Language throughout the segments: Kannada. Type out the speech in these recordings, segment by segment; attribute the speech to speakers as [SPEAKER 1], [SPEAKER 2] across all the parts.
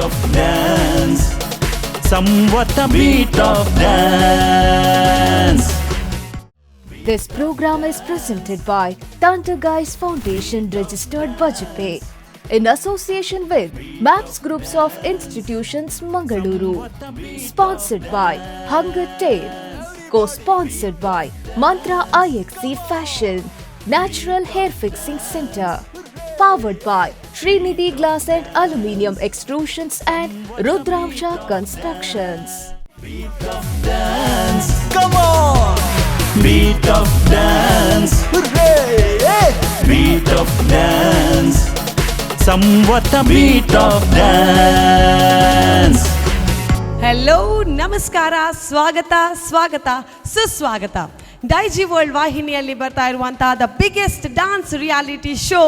[SPEAKER 1] of dance, somewhat a beat of dance.
[SPEAKER 2] This program is presented by Thunder Guys Foundation Registered Budget Pay in association with MAPS Groups of Institutions Mangaluru. Sponsored by Hunger Tale. Co-sponsored by Mantra IXC Fashion, Natural Hair Fixing Center. Powered by Srinidhi Glass and Aluminium Extrusions and Rudramsha Constructions.
[SPEAKER 1] Beat of dance, come on! Beat of dance, hooray! Beat of dance, somewhat a beat of dance.
[SPEAKER 3] Hello ನಮಸ್ಕಾರ, ಸ್ವಾಗತ ಸುಸ್ವಾಗತ. ಡೈಜಿ ವರ್ಲ್ಡ್ ವಾಹಿನಿಯಲ್ಲಿ ಬರ್ತಾ ಇರುವಂತಹ the biggest dance reality show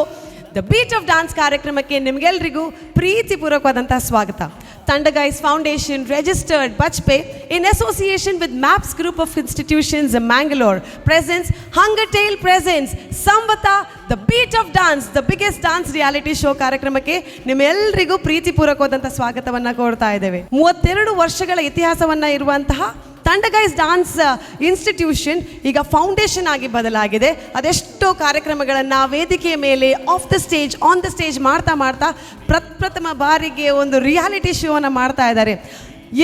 [SPEAKER 3] the beat of dance ಕಾರ್ಯಕ್ರಮಕ್ಕೆ ನಿಮಗೆಲ್ಲರಿಗೂ ಪ್ರೀತಿಪೂರ್ವಕವಾದಂತಹ ಸ್ವಾಗತ. Thunder Guys Foundation Registered Budget Pay in association with MAPS Group of Institutions in Mangalore presents Hunger Tale presents Samvata the Beat of Dance, the biggest dance reality show ಕಾರ್ಯಕ್ರಮಕ್ಕೆ ನಿಮ್ಮೆಲ್ಲರಿಗೂ ಪ್ರೀತಿಪೂರ್ವಕವಾದಂಥ ಸ್ವಾಗತವನ್ನು ಕೋರ್ತಾ ಇದ್ದೇವೆ. 32 ವರ್ಷಗಳ ಇತಿಹಾಸವನ್ನು ಇರುವಂತಹ ಥಂಡರ್ ಗೈಸ್ ಡಾನ್ಸ್ ಇನ್ಸ್ಟಿಟ್ಯೂಷನ್ ಈಗ ಫೌಂಡೇಶನ್ ಆಗಿ ಬದಲಾಗಿದೆ. ಅದೆಷ್ಟೋ ಕಾರ್ಯಕ್ರಮಗಳನ್ನು ವೇದಿಕೆಯ ಮೇಲೆ of the stage on the stage ಮಾಡ್ತಾ ಪ್ರಥಮ ಬಾರಿಗೆ ಒಂದು ರಿಯಾಲಿಟಿ ಶೋವನ್ನು ಮಾಡ್ತಾ ಇದ್ದಾರೆ.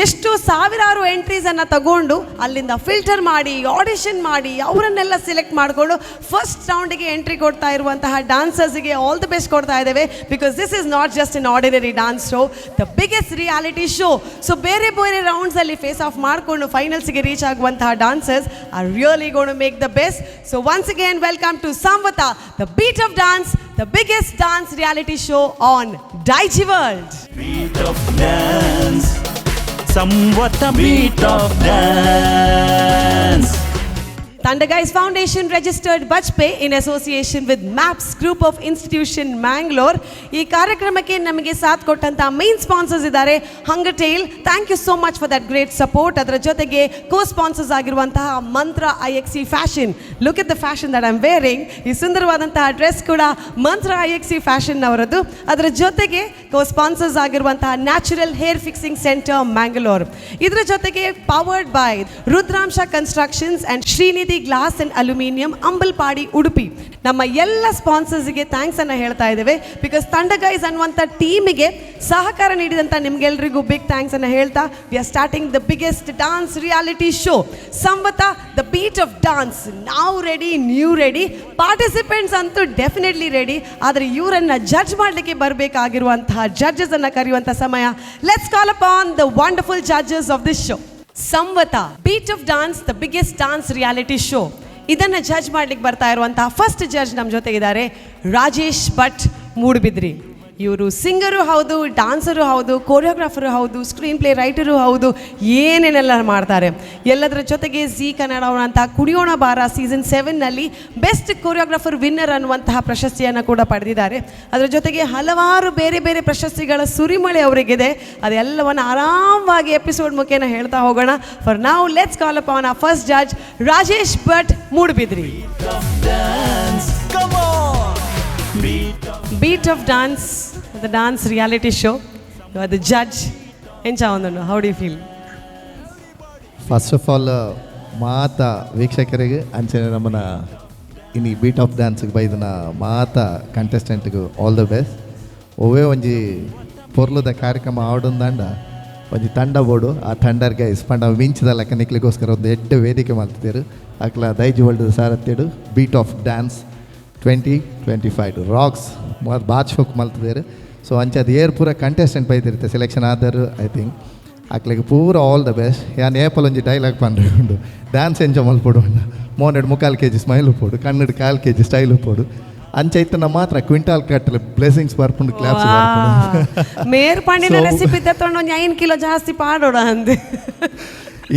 [SPEAKER 3] ಎಷ್ಟು ಸಾವಿರಾರು ಎಂಟ್ರೀಸನ್ನು ತಗೊಂಡು ಅಲ್ಲಿಂದ ಫಿಲ್ಟರ್ ಮಾಡಿ ಆಡಿಷನ್ ಮಾಡಿ ಅವರನ್ನೆಲ್ಲ ಸಿಲೆಕ್ಟ್ ಮಾಡಿಕೊಂಡು ಫಸ್ಟ್ ರೌಂಡಿಗೆ ಎಂಟ್ರಿ ಕೊಡ್ತಾ ಇರುವಂತಹ ಡಾನ್ಸರ್ಸ್ಗೆ ಆಲ್ ದಿ ಬೆಸ್ಟ್ ಕೊಡ್ತಾ ಇದ್ದೇವೆ. Because this is not just an ordinary dance show, the biggest reality show. So ಬೇರೆ ರೌಂಡ್ಸಲ್ಲಿ ಫೇಸ್ ಆಫ್ ಮಾಡಿಕೊಂಡು ಫೈನಲ್ಸ್ಗೆ ರೀಚ್ ಆಗುವಂತಹ dancers are really gonna make the best. So once again welcome to Samvata, the beat of dance, the biggest dance reality show on Digi World.
[SPEAKER 1] Beat of dance, somewhat a beat of dance.
[SPEAKER 3] Thunder Guys Foundation Registered Budget Pay in association with MAPS Group of Institution Mangalore. ಈ ಕಾರ್ಯಕ್ರಮಕ್ಕೆ ನಮಗೆ ಸಾಥ್ ಕೊಟ್ಟಂತ ಮೇನ್ ಸ್ಪಾನ್ಸರ್ಸ್ ಇದ್ದಾರೆ Hunger Tale. Thank you so much for that great support. ಅದರ ಜೊತೆಗೆ ಕೋ ಸ್ಪಾನ್ಸರ್ಸ್ ಆಗಿರುವಂತಹ Mantra IXC fashion. Look at the fashion that I am wearing. ಈ ಸುಂದರವಾದಂತಹ ಡ್ರೆಸ್ ಕೂಡ ಮಂತ್ರ IXC ಫ್ಯಾಷನ್ ಅವರದ್ದು. ಅದರ ಜೊತೆಗೆ ಕೋ ಸ್ಪಾನ್ಸರ್ಸ್ ಆಗಿರುವಂತಹ natural hair fixing centre Mangalore. ಇದರ ಜೊತೆಗೆ powered by Rudransha constructions and Shrinidhi glass and aluminium Ambalpady Udupi. ನಮ್ಮ ಎಲ್ಲ ಸ್ಪಾನ್ಸರ್ಸ್ಗೆ ಥ್ಯಾಂಕ್ಸ್ ಅನ್ನು ಹೇಳ್ತಾ ಇದ್ದೇವೆ. ಬಿಕಾಸ್ ಥಂಡರ್ ಗೈಸ್ ಅನ್ನುವಂಥ ಟೀಮಿಗೆ ಸಹಕಾರ ನೀಡಿದಂಥ ನಿಮ್ಗೆಲ್ರಿಗೂ ಬಿಗ್ ಥ್ಯಾಂಕ್ಸ್ ಅನ್ನು ಹೇಳ್ತಾ we are starting the biggest dance reality show Samvata the beat of dance. ನಾವು ರೆಡಿ, ನ್ಯೂ ರೆಡಿ, ಪಾರ್ಟಿಸಿಪೆಂಟ್ಸ್ ಅಂತೂ ಡೆಫಿನೆಟ್ಲಿ ರೆಡಿ. ಆದರೆ ಇವರನ್ನು ಜಡ್ಜ್ ಮಾಡಲಿಕ್ಕೆ ಬರಬೇಕಾಗಿರುವಂತಹ ಜಡ್ಜಸ್ ಅನ್ನು ಕರೆಯುವಂಥ ಸಮಯ. Let's call upon the wonderful judges of this show. Samvata beat of dance, the biggest dance reality show. ಇದನ್ನು ಜಡ್ಜ್ ಮಾಡ್ಲಿಕ್ಕೆ ಬರ್ತಾ ಇರುವಂತಹ ಫಸ್ಟ್ ಜಡ್ಜ್ ನಮ್ಮ ಜೊತೆ ಇದ್ದಾರೆ ರಾಜೇಶ್ ಭಟ್ ಮೂಡುಬಿದ್ರಿ. ಇವರು ಸಿಂಗರು ಹೌದು, ಡಾನ್ಸರು ಹೌದು, ಕೋರಿಯೋಗ್ರಾಫರು ಹೌದು, ಸ್ಕ್ರೀನ್ ಪ್ಲೇ ರೈಟರು ಹೌದು, ಏನೇನೆಲ್ಲ ಮಾಡ್ತಾರೆ. ಎಲ್ಲದರ ಜೊತೆಗೆ ಜಿ ಕನ್ನಡ ಅವರಂತಹ ಕುಣಿಯೋಣ ಬಾರ ಸೀಸನ್ 7ನಲ್ಲಿ ಬೆಸ್ಟ್ ಕೋರಿಯೋಗ್ರಾಫರ್ ವಿನ್ನರ್ ಅನ್ನುವಂತಹ ಪ್ರಶಸ್ತಿಯನ್ನು ಕೂಡ ಪಡೆದಿದ್ದಾರೆ. ಅದರ ಜೊತೆಗೆ ಹಲವಾರು ಬೇರೆ ಪ್ರಶಸ್ತಿಗಳ ಸುರಿಮಳೆ ಅವರಿಗಿದೆ. ಅದೆಲ್ಲವನ್ನು ಆರಾಮವಾಗಿ ಎಪಿಸೋಡ್ ಮುಖೇನ ಹೇಳ್ತಾ ಹೋಗೋಣ. For now let's call upon our first judge Rajesh Bhat Moodbidri. Beat of dance, the dance reality show. You are the judge. Encha ondonu. How do you feel?
[SPEAKER 4] First of all ಮಾತ ವೀಕ್ಷಕರಿಗೆ ಅಂಚನೆ ನಮ್ಮನ್ನ ಇನ್ನು ಬೀಟ್ ಆಫ್ ಡ್ಯಾನ್ಸ್ಗೆ ಬೈದನ ಮಾತ ಕಂಟೆಸ್ಟೆಂಟ್ಗೂ ಆಲ್ ದ ಬೆಸ್ಟ್. ಒವೇ ಒಂಜಿ ಪೊರ್ಲುದ ಕಾರ್ಯಕ್ರಮ ಆಡೊಂದಂಡ ಒಂಜಿ ತಂಡ ಬೋಡು ಆ ತಂಡರ್ಗೆ ಇಸ್ಪಂಡ ಮಿಂಚಿದ ಲೆಕ್ಕ ನಿಕ್ಲಿಗೋಸ್ಕರ ಒಂದು ಎಡ್ಡೆ ವೇದಿಕೆ ಮಾಡ್ತಿದ್ದೀರು. ಅಕ್ಲ ದೈಜಿ ವರ್ಲ್ಡ್ ಸಾರತ್ತೇಡು ಬೀಟ್ ಆಫ್ ಡ್ಯಾನ್ಸ್ 2025 ರಾಕ್ಸ್ ಬಾಚ್ ಹೋಗಿ ಮಲ್ತಿದ್ದಾರೆ. ಸೊ ಅಂಚದು ಏರ್ ಪೂರ ಕಂಟೆಸ್ಟೆಂಟ್ ಬೈತಿರುತ್ತೆ ಸೆಲೆಕ್ಷನ್ ಆದರು. ಐ ಥಿಂಕ್ ಅಕ್ಲಿಗೆ ಪೂರ ಆಲ್ ದ ಬೆಸ್ಟ್. ಯಾನ್ ಏಪಲ್ ಒಂಜಿ ಡೈಲಾಗ್ ಪಂಡು ಡ್ಯಾನ್ಸ್ ಎಂಜಾಯ್ ಮಲ್ಪೊಡು ಅಣ್ಣ. 3 kg ಸ್ಮೈಲ್ ಉಪ್ಪೋಡು, 1 kg ಸ್ಟೈಲ್ ಉಪ್ಪೋಡು. ಅಂಚೈತನ ಮಾತ್ರ ಕ್ವಿಂಟಾಲ್ ಕಟ್ಟಲೆ ಬ್ಲೆಸಿಂಗ್ಸ್ ಬರ್ಪುಂಡು ಕ್ಲಾಪ್ಸ್
[SPEAKER 3] ಮೇರ್ ಪಂಡಿನ ರೆಸಿಪಿ ತಗೊಂಡು 5 ಕಿಲೋ ಜಾಸ್ತಿ ಪಾಡೋಡ ಅಂದೆ.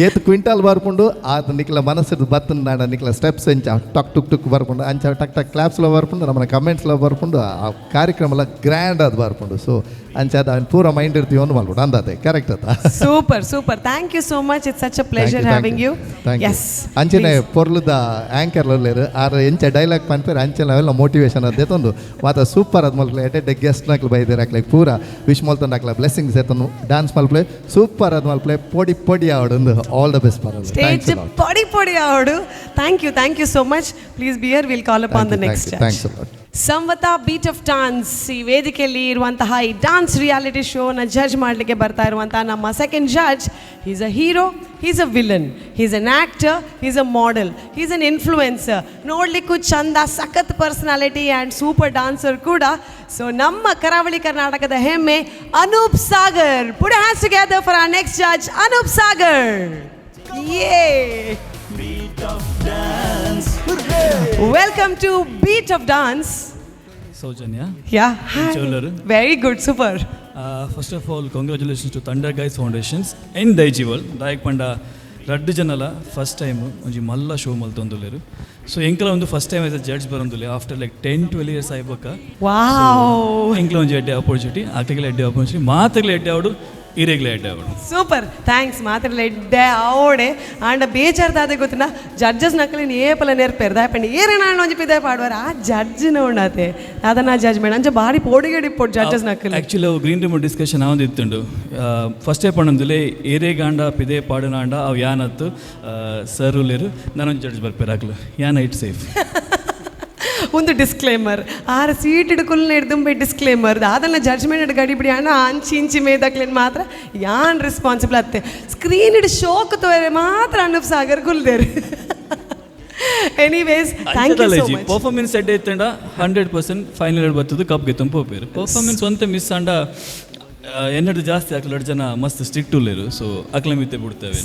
[SPEAKER 4] ಏತ್ ಕ್ವಿಂಟಾಲ್ ಬರ್ಕೊಂಡು ಆತ ನಿಕ್ಲ ಮನಸ್ಸಿದ್ದು ಬತ್ತನ್ ನಾಡ ನಿಕ್ಲ ಸ್ಟೆಪ್ಸ್ ಎಂಚ ಟಕ್ ಟುಕ್ ಟುಕ್ ಬರ್ಕೊಂಡು ಅಂಚ ಟಕ್ ಟಕ್ ಕ್ಲಾಪ್ಸ್లో ಬರ್ಕೊಂಡು ನಮ್ಮ ಕಮೆಂಟ್ಸ್లో ಬರ್ಕೊಂಡು ಆ ಕಾರ್ಯಕ್ರಮ ಗ್ರ್ಯಾಂಡ್ ಅದು ಬರ್ಕೊಂಡು ಸೊ ಅಂಚ ಅದು ಅವ್ನು ಪೂರ ಮೈಂಡ್ ಇರ್ತೀವಿ ಅಂತ ಮಾಡ್ಬಿಟ್ಟು ಅಂದತೆ ಕರೆಕ್ಟ್ ಅತ್ತ
[SPEAKER 3] super thank you so much it's such a pleasure having you yes
[SPEAKER 4] ಅಂಚನೆ ಪೊರ್ಲದ ಆ್ಯಂಕರ್ಲೇರು ಆರು ಎಂಚ ಡೈಲಾಗ್ ಪನ್ಪೇರು ಅಂಚೆ ನಾವೆಲ್ಲ ಮೋಟಿವೇಶನ್ ಅದು ಎತ್ತೊಂದು ಮಾತ ಸೂಪರ್ ಅದು ಮಲ್ಪಲೆ ಎಡೆ ಗೆಸ್ಟ್ ನಾಕ್ಲು ಬೈದಿರ ಹಾಕ್ಲಿಕ್ಕೆ ಪೂರ ವಿಶ್ ಮಲ್ತಂದು ಹಾಕ್ಲ ಬ್ಲೆಸ್ಸಿಂಗ್ಸ್ ಎತ್ತನು ಡ್ಯಾನ್ಸ್ ಮಲ್ಪಲೆ ಸೂಪರ್ ಅದು ಮಲ್ಪಲೆ ಪೊಡಿ ಆವಡೊಂದು ಆಲ್ ದ ಬೆಸ್ಟ್ ಬರೋದು
[SPEAKER 3] ಸ್ಟೇಜ್ ಪೊಡಿ ಆವಡು thank you so much please be here will call up on the next
[SPEAKER 4] thanks a lot
[SPEAKER 3] ಸಂವತ ಬೀಟ್ ಆಫ್ ಡಾನ್ಸ್ ಈ ವೇದಿಕೆಯಲ್ಲಿ ಇರುವಂತಹ ಈ ಡಾನ್ಸ್ ರಿಯಾಲಿಟಿ ಶೋನ ಜಡ್ಜ್ ಮಾಡಲಿಕ್ಕೆ ಬರ್ತಾ ಇರುವಂತಹ ನಮ್ಮ second judge is a hero is a villain is an actor is a model is an influencer ನೋಡಲಿಕ್ಕೂ ಚಂದ ಸಖತ್ ಪರ್ಸನಾಲಿಟಿ ಆ್ಯಂಡ್ ಸೂಪರ್ ಡಾನ್ಸರ್ ಕೂಡ ಸೊ ನಮ್ಮ ಕರಾವಳಿ ಕರ್ನಾಟಕದ ಹೆಮ್ಮೆ Anoop Sagar put hands together for our next judge Anoop Sagar ಯೇ Welcome to Beat of Dance.
[SPEAKER 5] Saujanya.
[SPEAKER 3] Yeah.
[SPEAKER 5] Cholleru.
[SPEAKER 3] Very good, super.
[SPEAKER 5] First of all, congratulations to Thunder Guys Foundations and Daijival. Dayak Panda Raddu Janala first time onji malla show maltondulleru. So enkala ಒಂದು first time as a judge ಬರಂದುಲೆ ಆಫ್ಟರ್ ಲೈಕ್ 10-12 ಇಯರ್ಸ್ ಆಯ್ಬಕ
[SPEAKER 3] Wow.
[SPEAKER 5] ಎಂಕ್ಲ ಒಂಜಿ ಎಡ್ಡೆ ಆಪರ್ಚುನಿಟಿ ಆಕೆಗಳ ಎಡ್ಡೆ ಆಪರ್ಚುನಿಟಿ ಮಾತಗಳ ಎಡ್ಡೆ ಆವಡು ಇರೆಗ್ಲ ಎಡ್ಡೆ ಆವಡು
[SPEAKER 3] ಸೂಪರ್ ಥ್ಯಾಂಕ್ಸ್ ಮಾತ್ರ ಎಡ್ಡೆ ಅವಡೆ ಆಂಡ ಬೇಜಾರ್ದಾದೆ ಗೊತ್ತಿನ ಜಡ್ಜಸ್ ನಕ್ಕಲಿ ಏಪಲ ನೆರ್ಪೇರು ದಾಯಪಂಡಿ ಏನೇನು ಒಂಜಿ ಪಿದೆ ಪಾಡುವಾರ ಆ ಜಡ್ಜಿನ ಉಂಡಾತೆ ಅದನ್ನ ಜಡ್ಜ್ಮೆಂಟ್ ಅಂಚ ಬಾರಿ ಪೋಡಿಗಡಿ ಪೋಡ್ ಜಡ್ಜಸ್ ನಕ್ಕಲಿ
[SPEAKER 5] ಆ್ಯಕ್ಚುಲಿ ಅವು ಗ್ರೀನ್ ರೂಮ್ ಡಿಸ್ಕಷನ್ ಆವಂದು ಇತ್ತುಂಡು ಫಸ್ಟೇ ಪಣ್ಣಂದುಲೆ ಏರೇಗಾಂಡ ಪಿದೆ ಪಾಡುನಾಂಡ ಅವು ಯಾನತ್ತು ಸರ್ ಉಲೇರು ನಾನೊಂದು ಜಡ್ಜ್ ಬರ್ಪೇರಾಗ್ಲು ಯಾನ ಇಟ್ ಸೇಫ್
[SPEAKER 3] ಒಂದು ಡಿಸ್ಕ್ಲೇಮರ್ ಆರು ಸೀಟ್ ಹಿಡ್ಕೊಲ್ನ ಹಿಡ್ದುಂಬೆ ಡಿಸ್ಕ್ಲೇಮರ್ ಅದನ್ನ ಜಡ್ಜ್ಮೆಂಟ್ ಗಡಿಬಿಡಿ ಹಣ ಅಂಚಿ ಇಂಚಿ ಮೇದಾಕ್ಲೇನು ಮಾತ್ರ ಯಾನ್ ರೆಸ್ಪಾನ್ಸಿಬಲ್ ಅತ್ತೆ ಸ್ಕ್ರೀನ್ ಹಿಡ್ ಶೋಕ್ ತೋರೆ ಮಾತ್ರ ಅನೂಪ್ ಸಾಗರ್ ಗುಲ್ದೇರು anyways thank you so much
[SPEAKER 5] performance ಎಡ್ಡೆ ಇತ್ತಂಡ 100% ಫೈನಲ್ ಎಡ್ ಬರ್ತದೆ ಕಪ್ ಗೆತ್ತಂ ಪೋಪೇರು ಪರ್ಫಾರ್ಮೆನ್ಸ್ ಒಂತೆ ಮಿಸ್ ಅಂಡ ಎನ್ನಡು ಜಾಸ್ತಿ ಹಾಕ್ಲು ಜನ ಮಸ್ತ್ ಸ್ಟ್ರಿಕ್ಟ್ ಉಳ್ಳೇರು ಸೊ ಅಕ್ಲ ಮಿತ್ತೆ ಬಿಡ್ತೇವೆ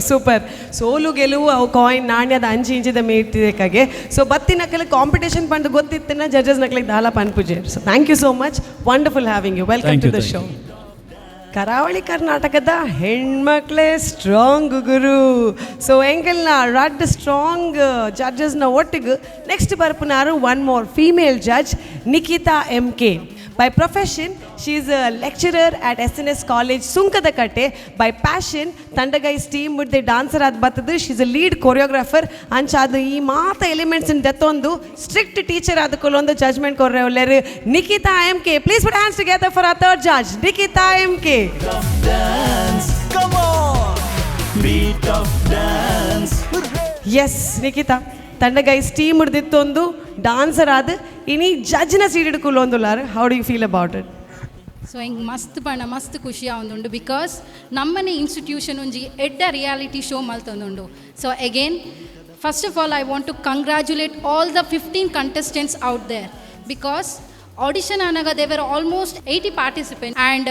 [SPEAKER 3] ಸೂಪರ್ ಸೋಲು ಗೆಲುವು ಅವು ಕಾಯಿನ್ ನಾಣ್ಯದ ಅಂಚಿ ಇಂಚಿದ ಮೇಟಿದಕ್ಕಾಗೆ ಸೊ ಬತ್ತಿನಕ್ಕಲ್ಲಿ ಕಾಂಪಿಟೇಷನ್ ಪಂಡು ಗೊತ್ತಿತ್ತಿನ ಜಡ್ಜಸ್ ನಕ್ಲಿಗೆ ದಾಲ ಪನ್ಪುಜೆ so thank you so much wonderful having you welcome to the show Karavali ಕರ್ನಾಟಕದ ಹೆಣ್ಮಕ್ಳೇ ಸ್ಟ್ರಾಂಗ್ ಗುರು ಸೊ ಎಂಗೆಲ್ನ ರಡ್ ಸ್ಟ್ರಾಂಗ್ ಜಡ್ಜಸ್ನ ಒಟ್ಟಿಗೆ ನೆಕ್ಸ್ಟ್ ಬರ್ಪುನಾರು one more female judge Nikita MK. By profession, she is a lecturer at SNS College, Sunkadakatte. By passion, Thunder Guys team with the dancer at Battadu. She is a lead choreographer. And chadu ee maata elements in detondu strict teacher adu kolondu judgment korre olleru Nikita MK. Please put hands together for our third judge, Nikita MK.
[SPEAKER 1] Dance, come on, beat of dance.
[SPEAKER 3] Yes, Nikita. Thunder Guys team ಉಡ್ದಿತ್ತೊಂದು ಡಾನ್ಸರ್ ಆದ ಇನಿ ಜಡ್ಜ್ನ ಸೀಟ್ ಹಿಡ್ಕೊಳ್ಳೊಂದುಲ್ಲಾರ how do you feel about it
[SPEAKER 6] so ಹಿಂಗೆ ಮಸ್ತ್ ಖುಷಿ ಆವೊಂದುಂಡು ಬಿಕಾಸ್ ನಮ್ಮನೆ ಇನ್ಸ್ಟಿಟ್ಯೂಷನ್ ಒಂಜಿ ಎಡ್ಡ ರಿಯಾಲಿಟಿ ಶೋ ಮಲ್ತೊಂದುಂಡು so again first of all I want to congratulate all the 15 contestants out there because audition anaga there were almost 80 participants and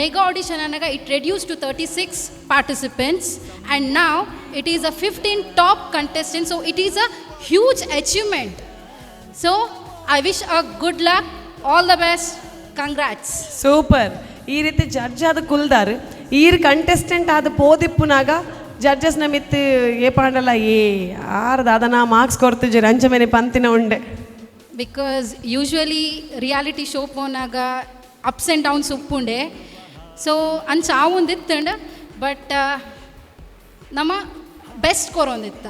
[SPEAKER 6] mega audition anaga it reduced to 36 participants and now it is a 15 top contestants so it is a huge achievement so I wish a good luck all the best congrats
[SPEAKER 3] super ಈ ರೀತಿ ಜಡ್ಜ್ ಆದ ಕುಲ್ದಾರ್ ಈರ್ ಕಂಟೆಸ್ಟೆಂಟ್ ಆದ ಪೋದಿಪ್ಪುನಾಗ ಜಡ್ಜಸ್ನ ಮಿತ್ತು ಏ ಪಾಂಡಲ್ಲ ಆರ್ದ ಅದನ್ನ ಮಾರ್ಕ್ಸ್ ಕೊಡ್ತಿದ್ದೀರಿ ಅಂಚ ಮೇಲೆ ಪಂತಿನ ಉಂಡೆ
[SPEAKER 6] because usually reality show ಪೋನಾಗ ups and downs ಉಪ್ಪುಂಡೆ ಸೊ ಅಂಚ ಆವೊಂದಿತ್ತಂಡ ಬಟ್ ನಮ್ಮ ಬೆಸ್ಟ್ ಕೊರೊಂದಿತ್ತ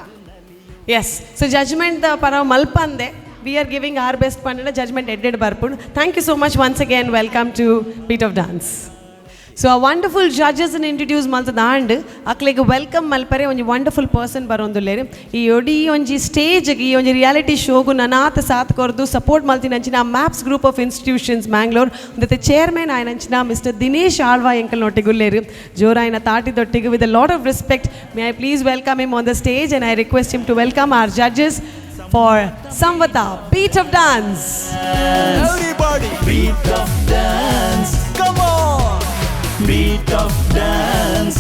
[SPEAKER 3] ಎಸ್ ಸೊ ಜಡ್ಜ್ಮೆಂಟ್ ಪರ ಮಲ್ಪಂದೆ we are giving our best ಪಂಡ ಜಡ್ಜ್ಮೆಂಟ್ ಎಡ್ಡೆಡ್ ಬರ್ಪುಂಡು thank you so much once again welcome to beat of dance so ಆ ವಂಡರ್ಫುಲ್ ಜಡ್ಜಸ್ನ ಇಂಟ್ರಡ್ಯೂಸ್ ಮಲ್ತದ ಆಂಡ್ ಅಕ್ಲಿಗೆ ವೆಲ್ಕಮ್ ಮಲ್ಪರೆ ಒಂಜಿ ವಂಡರ್ಫುಲ್ ಪರ್ಸನ್ ಬರೋಂದುಲ್ಲೇರು ಈ ಒಡಿ ಒಂಜಿ ಸ್ಟೇಜ್ಗೆ ಈ ಒಂಜಿ ರಿಯಾಲಿಟಿ ಶೋಗು ನನಾತ ಸಾತ್ ಕೊರ್ದು ಸಪೋರ್ಟ್ ಮಲ್ತಿನಂಚಿನ maps group of institutions Mangalore ಮತ್ತೆ ಚೇರ್ಮನ್ ಆಯ್ನಂಚಿನ ಮಿಸ್ಟರ್ ದಿನೇಶ್ ಆಳ್ವಾ ಎಂಕಲ್ನೊಟ್ಟಿಗುಲ್ಲೇರು ಜೋರಾಯಿನ ತಾಟಿದೊಟ್ಟಿಗೆ with a lot of respect may I please welcome him on the stage and I request him to welcome our judges for Samvata beat of dance
[SPEAKER 1] Everybody, beat of dance, come on, beat of dance.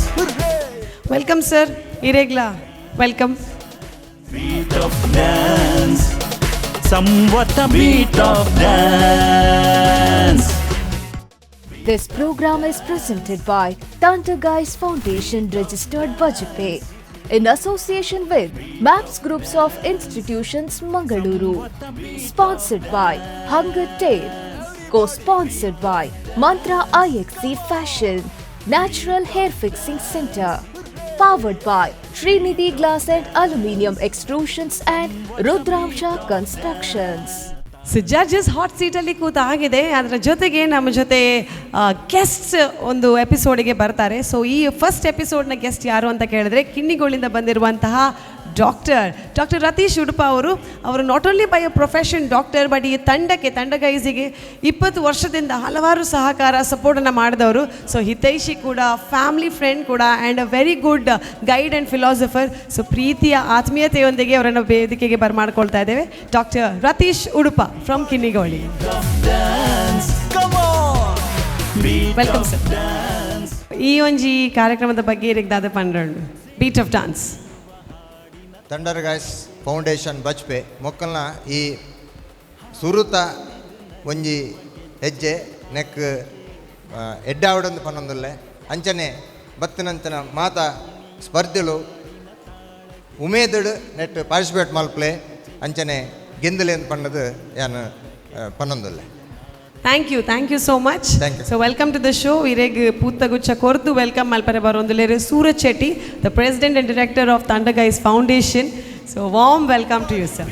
[SPEAKER 3] Welcome sir ಇರೇಗ್ಲಾ welcome
[SPEAKER 1] Beat of dance, somewhat a beat of dance.
[SPEAKER 2] This program is presented by Thunder Guys Foundation Registered Budget Pay in association with MAPS Groups of Institutions Mangaluru. Sponsored by Hunger Tale. Co-sponsored by Mantra IXC Fashion, Natural Hair Fixing Center. Powered by Trinity Glass and Aluminium Extrusions and Rudramsha Constructions.
[SPEAKER 3] So judges hot ಸೀಟಲ್ಲಿ ಕೂತಾಗಿದೆ, ಅದರ ಜೊತೆಗೆ ನಮ್ಮ ಜೊತೆ ಗೆಸ್ಟ್ಸ್ ಒಂದು ಎಪಿಸೋಡಿಗೆ ಬರ್ತಾರೆ. ಸೊ ಈ ಫಸ್ಟ್ ಎಪಿಸೋಡ್ನ ಗೆಸ್ಟ್ ಯಾರು ಅಂತ ಕೇಳಿದ್ರೆ ಕಿನ್ನಿಗೋಳಿಂದ ಬಂದಿರುವಂತಹ ಡಾಕ್ಟರ್ ರತೀಶ್ ಉಡುಪ ಅವರು not only by a profession doctor, but ಈ ತಂಡ ಗೈಸಿಗೆ 20 ವರ್ಷದಿಂದ ಹಲವಾರು ಸಹಕಾರ ಸಪೋರ್ಟನ್ನು ಮಾಡಿದವರು. ಸೊ ಹಿತೈಷಿ ಕೂಡ, ಫ್ಯಾಮಿಲಿ ಫ್ರೆಂಡ್ ಕೂಡ, and a very good guide and philosopher. So ಪ್ರೀತಿಯ ಆತ್ಮೀಯತೆಯೊಂದಿಗೆ ಅವರನ್ನು ವೇದಿಕೆಗೆ ಬರಮಾಡ್ಕೊಳ್ತಾ ಇದ್ದೇವೆ. Doctor Ratish Udupa from Kinnigoli. Welcome sir. ಈ ಒಂಜಿ ಕಾರ್ಯಕ್ರಮದ ಬಗ್ಗೆ ಇರಿಗ್ದಾದ ಪಂಡ್ರಂಡು beat of dance
[SPEAKER 7] thunder guys foundation Bajpe ಮೊಕ್ಕಲ್ನ ಈ ಸುರುತ ಒಂಜಿ ಹೆಜ್ಜೆ ನೆಕ್ ಎಡ್ಡಾವಡೊಂದು ಪನ್ನೊಂದುಲ್ಲೆ ಅಂಚನೆ ಬತ್ತಿನಂಚಿನ ಮಾತ ಸ್ಪರ್ಧೆಲು ಉಮೇದಡು ನೆಟ್ ಪಾರ್ಟಿಸಿಪೇಟ್ ಮಲ್ಪಲೆ ಅಂಚನೆ ಗೆಂದಲೆ ಅಂತ ಪನ್ನದು ಯಾನು ಪನ್ನೊಂದುಲ್ಲೆ.
[SPEAKER 3] Thank you so much. So welcome to the show. ಇರೆಗ್ ಪೂತಗುಚ್ಚ ಕೊರ್ದು ವೆಲ್ಕಮ್ ಮಲ್ಪರೆ ಬರೋಂದುಲ್ಲೇರು Suraj Shetty, the president and director of thunder guys foundation. So warm welcome to you sir.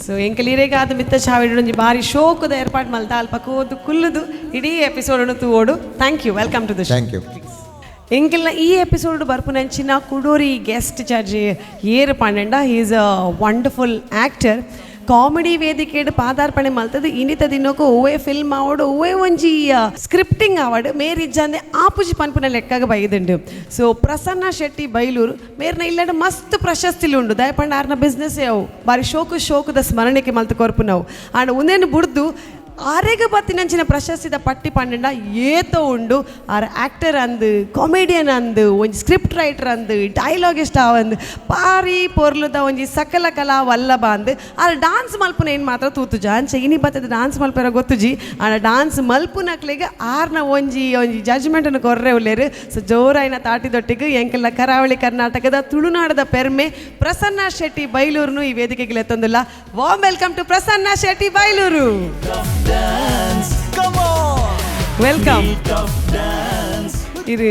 [SPEAKER 3] So ಎಂಕಲ್ ಇರೆಗಾದ ಮಿತ್ತ ಚಾವಿಡೊಂಜಿ ಭಾರಿ ಶೋಕದ ಏರ್ಪಾಡು ಮಲ್ತ ಅಲ್ಪ ಕೂದು ಕುಲ್ಲುದು ಇಡೀ ಎಪಿಸೋಡನ್ನು ತೂವೋಡು. Thank you, welcome to the show.
[SPEAKER 7] Thank you.
[SPEAKER 3] ಎಂಕಲ್ನ ಈ ಎಪಿಸೋಡ್ ಬರ್ಪುನಂಚಿನ ಕುಡೋರಿ ಗೆಸ್ಟ್ ಜಡ್ಜ್ ಏರು ಪಂಡ. Is a wonderful actor. Comedy ವೇದಿಕೆಡ್ ಪಾದಾರ್ಪಣೆ ಮಲ್ತದ್ದು ಇನ್ನಿತ ದಿನಕ್ಕೂ ಓವೇ ಫಿಲ್ಮ್ ಆವಡು ಓವೇ ಒಂಜಿ ಸ್ಕ್ರಿಪ್ಟಿಂಗ್ ಆವಡು ಮೇರಿಜ್ಜಂದೆ ಆಪುಜಿ ಪನ್ಪುನ ಲೆಕ್ಕಾಗ ಬೈದುಂಡು. ಸೊ ಪ್ರಸನ್ನ ಶೆಟ್ಟಿ ಬೈಲೂರು ಮೇರ್ನ ಇಲ್ಲಡ ಮಸ್ತ್ ಪ್ರಶಸ್ತಿಲು ಉಂಡು. ದಯಪಂಡ ಆರ್ನ ಬಿಸ್ನೆಸ್ ಅವು ಬಾರಿ ಶೋಕದ ಸ್ಮರಣೆಗೆ ಮಲ್ತು ಕೊರ್ಪು ನಾವು ಆಂಡ ಒಂದೇನು ಬುಡ್ದು ಆರೆಗ ಬತ್ತಿನಂಚಿನ ಪ್ರಶಸ್ತಿದ ಪಟ್ಟಿ ಪಂಡ ಏತೋ ಉಂಡು. ಆರ್ ಆ್ಯಕ್ಟರ್ ಅಂದು, ಕಾಮಿಡಿಯನ್ ಅಂದು, ಒಂಜಿ ಸ್ಕ್ರಿಪ್ಟ್ ರೈಟರ್ ಅಂದು, ಡೈಲಾಗಿಸ್ಟ್ ಅವಂದು ಪಾರಿ ಪೊರ್ಲುದ ಒಂಜಿ ಸಕಲ ಕಲಾ ವಲ್ಲಭ ಅಂದು. ಆರ್ ಡಾನ್ಸ್ ಮಲ್ಪುನ ಏನು ಮಾತ್ರ ತೂತುಜ ಅಂಚೆ ಇನಿ ಬತ್ತದ ಡಾನ್ಸ್ ಮಲ್ಪರ ಗೊತ್ತುಜಿ. ಆಂಡ ಡಾನ್ಸ್ ಮಲ್ಪುನಕ್ಲಿಗೆ ಆರ್ನ ಒಂಜಿ ಜಜ್ಮೆಂಟನ್ನು ಕೊರ್ರೆ ಉಳ್ಳೇರು. ಸೊ ಜೋರಾಯಿನ ತಾಟಿದೊಟ್ಟಿಗೆ ಎಂಕೆಲ್ಲ ಕರಾವಳಿ ಕರ್ನಾಟಕದ ತುಳುನಾಡದ ಪೆರ್ಮೆ ಪ್ರಸನ್ನ ಶೆಟ್ಟಿ ಬೈಲೂರುನು ಈ ವೇದಿಕೆಗೆ ಎತ್ತೊಂದಿಲ್ಲ. Warm welcome to Prasanna Shetty Bailur. Welcome. ಇದು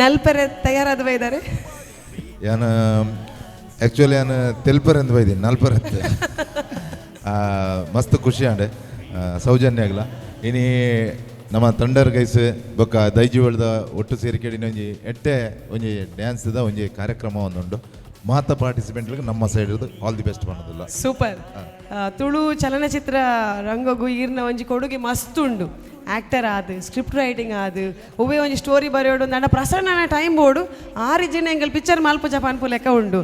[SPEAKER 3] ನಲ್ಪರೆ ತಯಾರಾದ ಇದ್ದಾರೆ.
[SPEAKER 8] ನಾನು ಆ್ಯಕ್ಚುಲಿ ನಾನು ತೆಲ್ಪರ್ ಅಂತ ಬೈದೀನಿ, ನಲ್ಪರ್ ಅಂತ. ಮಸ್ತ್ ಖುಷಿ ಆಂಡೆ ಸೌಜನ್ಯ ಆಗಲ ಇನಿ ನಮ್ಮ ಥಂಡರ್ ಗೈಸ್ ಬೊಕ್ಕ ದೈಜಿವಳ್ದ ಒಟ್ಟು ಸೇರಿ ಕೇಳಿನ ಒಂಜಿ ಎಟ್ಟೆ ಒಂಜಿ ಡ್ಯಾನ್ಸ್ದ ಒಂಜಿ ಕಾರ್ಯಕ್ರಮ ಒಂದುಂಡು. ಮಾತ ಪಾರ್ಟಿಸಿಪೆಂಟ್ಗಳಿಗೆ ನಮ್ಮ ಸೈಡ್ ಆಲ್ ದಿ ಬೆಸ್ಟ್ ಮಾಡೋದಿಲ್ಲ.
[SPEAKER 3] ಸೂಪರ್. ತುಳು ಚಲನಚಿತ್ರ ರಂಗಗು ಈರ್ನ ಒಂಜಿ ಕೊಡುಗೆ ಮಸ್ತ್ ಉಂಡು. ಆ್ಯಕ್ಟರ್ ಆದು, ಸ್ಕ್ರಿಪ್ಟ್ ರೈಟಿಂಗ್ ಆದು, ಒವ್ವೇ ಒಂಜಿ ಸ್ಟೋರಿ ಬರೆಯೋಡು ನನ್ನ ಪ್ರಸನ್ನ ಟೈಮ್ ಬೋರ್ಡು 6 ಜನ ಎಂಗಲ್ ಪಿಕ್ಚರ್ ಮಲ್ಪು ಜಪಾನ್ಪು ಲೆಕ್ಕ ಉಂಡು.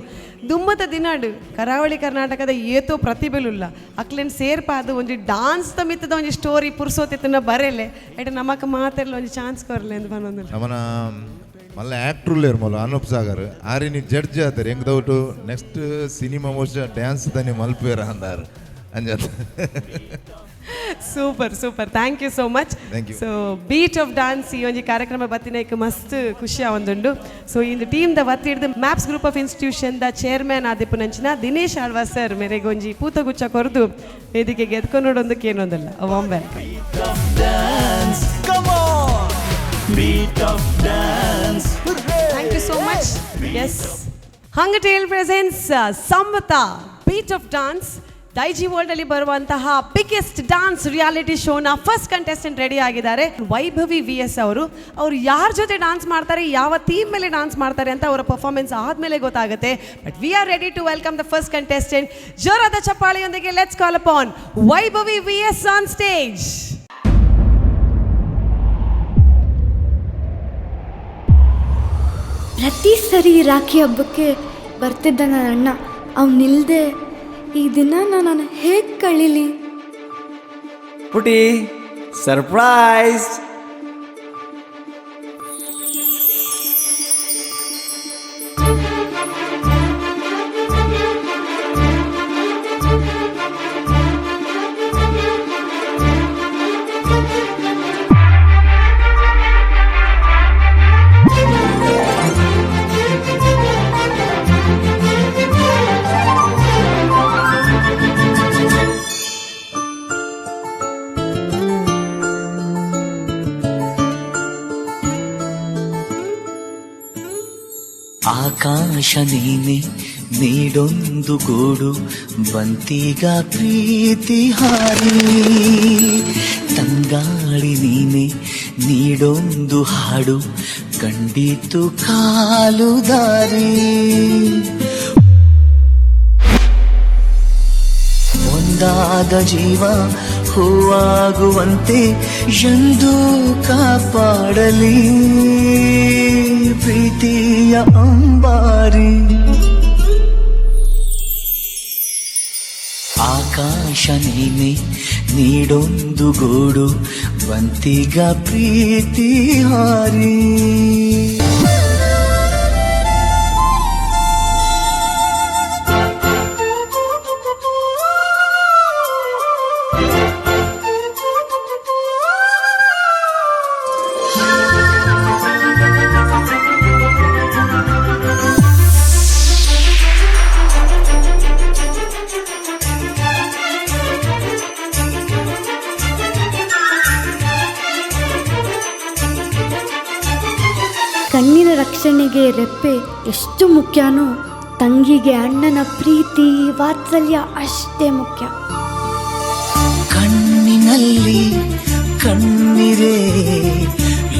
[SPEAKER 3] ದುಮ್ಮತ ದಿನಾಡು ಕರಾವಳಿ ಕರ್ನಾಟಕದ ಏತೋ ಪ್ರತಿಭೆಲುಲ್ಲ ಅಕ್ಲೇನು ಸೇರ್ಪಾದು ಒಂಜಿ ಡಾನ್ಸ್ ಮಿತ್ತದ ಒಂಜಿ ಸ್ಟೋರಿ ಪುರ್ಸೋತಿತ್ತನ್ನ ಬರೆಯಲೆ ಎಟ್ ನಮಕ್ ಮಾತೆಲ್ಲ ಒಂಜಿ ಚಾನ್ಸ್ ಕೊರಲೆ ಅಂತ ಬಂದೊಂದು
[SPEAKER 8] ನಮ್ಮನ ಮಲ್ಲ ಆ್ಯಕ್ಟ್ರುಲ್ಲೇರು ಮೊಲ ಅನೂಪ್ ಸಾಗರ್ ಆರಿನಿ ಜಡ್ಜ್ ಆತಾರೆ ಹೆಂಗೆ doubt next cinema most dance ತಾನೆ ಮಲ್ಪೇರ ಅಂದಾರು ಅಂಜಾತ.
[SPEAKER 3] Super thank you so much. So beat of dance ಈ ಒಂಜಿ ಕಾರ್ಯಕ್ರಮ ಬತ್ತಿನಕ್ಕೆ ಮಸ್ತ್ ಖುಷಿ ಆವೊಂದುಂಡು. ಸೊ ಇಂದು ಟೀಮ್ ದ ಒತ್ತಿ ಹಿಡಿದು maps group of institution the chairman ಆದಿಪ್ಪುನಂಚಿನ ದಿನೇಶ್ ಆಳ್ವಾ ಸರ್ ಮೇರೆಗೊಂಜಿ ಪೂತಗುಚ್ಚ ಕೊರ್ದು ವೇದಿಕೆಗೆ ಎದ್ಕೊಂಡು ನೋಡೋದಕ್ಕೆ ಏನೊಂದಲ್ಲ. Warm welcome. Thank you so much. Yes. Hunger Tale presents Samvata Beat of Dance. Daijiworld ಅಲ್ಲಿ ಬರುವಂತಹ ಬಿಗ್ಗೆಸ್ಟ್ ಡಾನ್ಸ್ ರಿಯಾಲಿಟಿ ಶೋನ ಫಸ್ಟ್ ಕಂಟೆಸ್ಟೆಂಟ್ ರೆಡಿ ಆಗಿದ್ದಾರೆ. ವೈಭವಿ VS ಅವರು ಯಾರ ಜೊತೆ ಡಾನ್ಸ್ ಮಾಡ್ತಾರೆ, ಯಾವ ಥೀಮ್ ಮೇಲೆ ಡಾನ್ಸ್ ಮಾಡ್ತಾರೆ ಅಂತ ಅವರ ಪರ್ಫಾರ್ಮೆನ್ಸ್ ಆದ್ಮೇಲೆ ಗೊತ್ತಾಗುತ್ತೆ. But we are ready to welcome the first contestant. ಜೋರಾದ ಚಪ್ಪಾಳೆಯೊಂದಿಗೆ let's call upon Vaibhavi VS on stage.
[SPEAKER 9] ಪ್ರತಿ ಸರಿ ರಾಖಿ ಹಬ್ಬಕ್ಕೆ ಬರ್ತಿದ್ದ ನನ್ನ ಅಣ್ಣ ಅವನಿಲ್ದೆ ಈ ದಿನ ನಾನು ಹೇಗೆ ಕಳೀಲಿ?
[SPEAKER 1] ಪುಟಿ ಸರ್ಪ್ರೈಸ್. ಆಕಾಶ ನೀನೆ ನೀಡೊಂದು ಗೂಡು ಬಂತೀಗ ಪ್ರೀತಿ ಹಾರಿ ತಂಗಾಳಿ ನೀನೆ ನೀಡೊಂದು ಹಾಡು ಕಂಡಿತು ಕಾಲು ದಾರಿ ಒಂದಾದ ಜೀವ ಹೂವಾಗುವಂತೆ ಎಂದು ಕಾಪಾಡಲಿ ಪ್ರೀತಿಯ ಅಂಬಾರಿ ಆಕಾಶ ನೀನೆ ನೀಡೊಂದು ಗೂಡು ಬಂತಿಗ ಪ್ರೀತಿ ಹಾರಿ
[SPEAKER 9] ಕಣ್ಣಿನ ರಕ್ಷಣೆಗೆ ರೆಪ್ಪೆ ಎಷ್ಟು ಮುಖ್ಯನೋ ತಂಗಿಗೆ ಅಣ್ಣನ ಪ್ರೀತಿ ವಾತ್ಸಲ್ಯ ಅಷ್ಟೇ ಮುಖ್ಯ.
[SPEAKER 1] ಕಣ್ಣಿನಲ್ಲಿ ಕಣ್ಣಿರೇ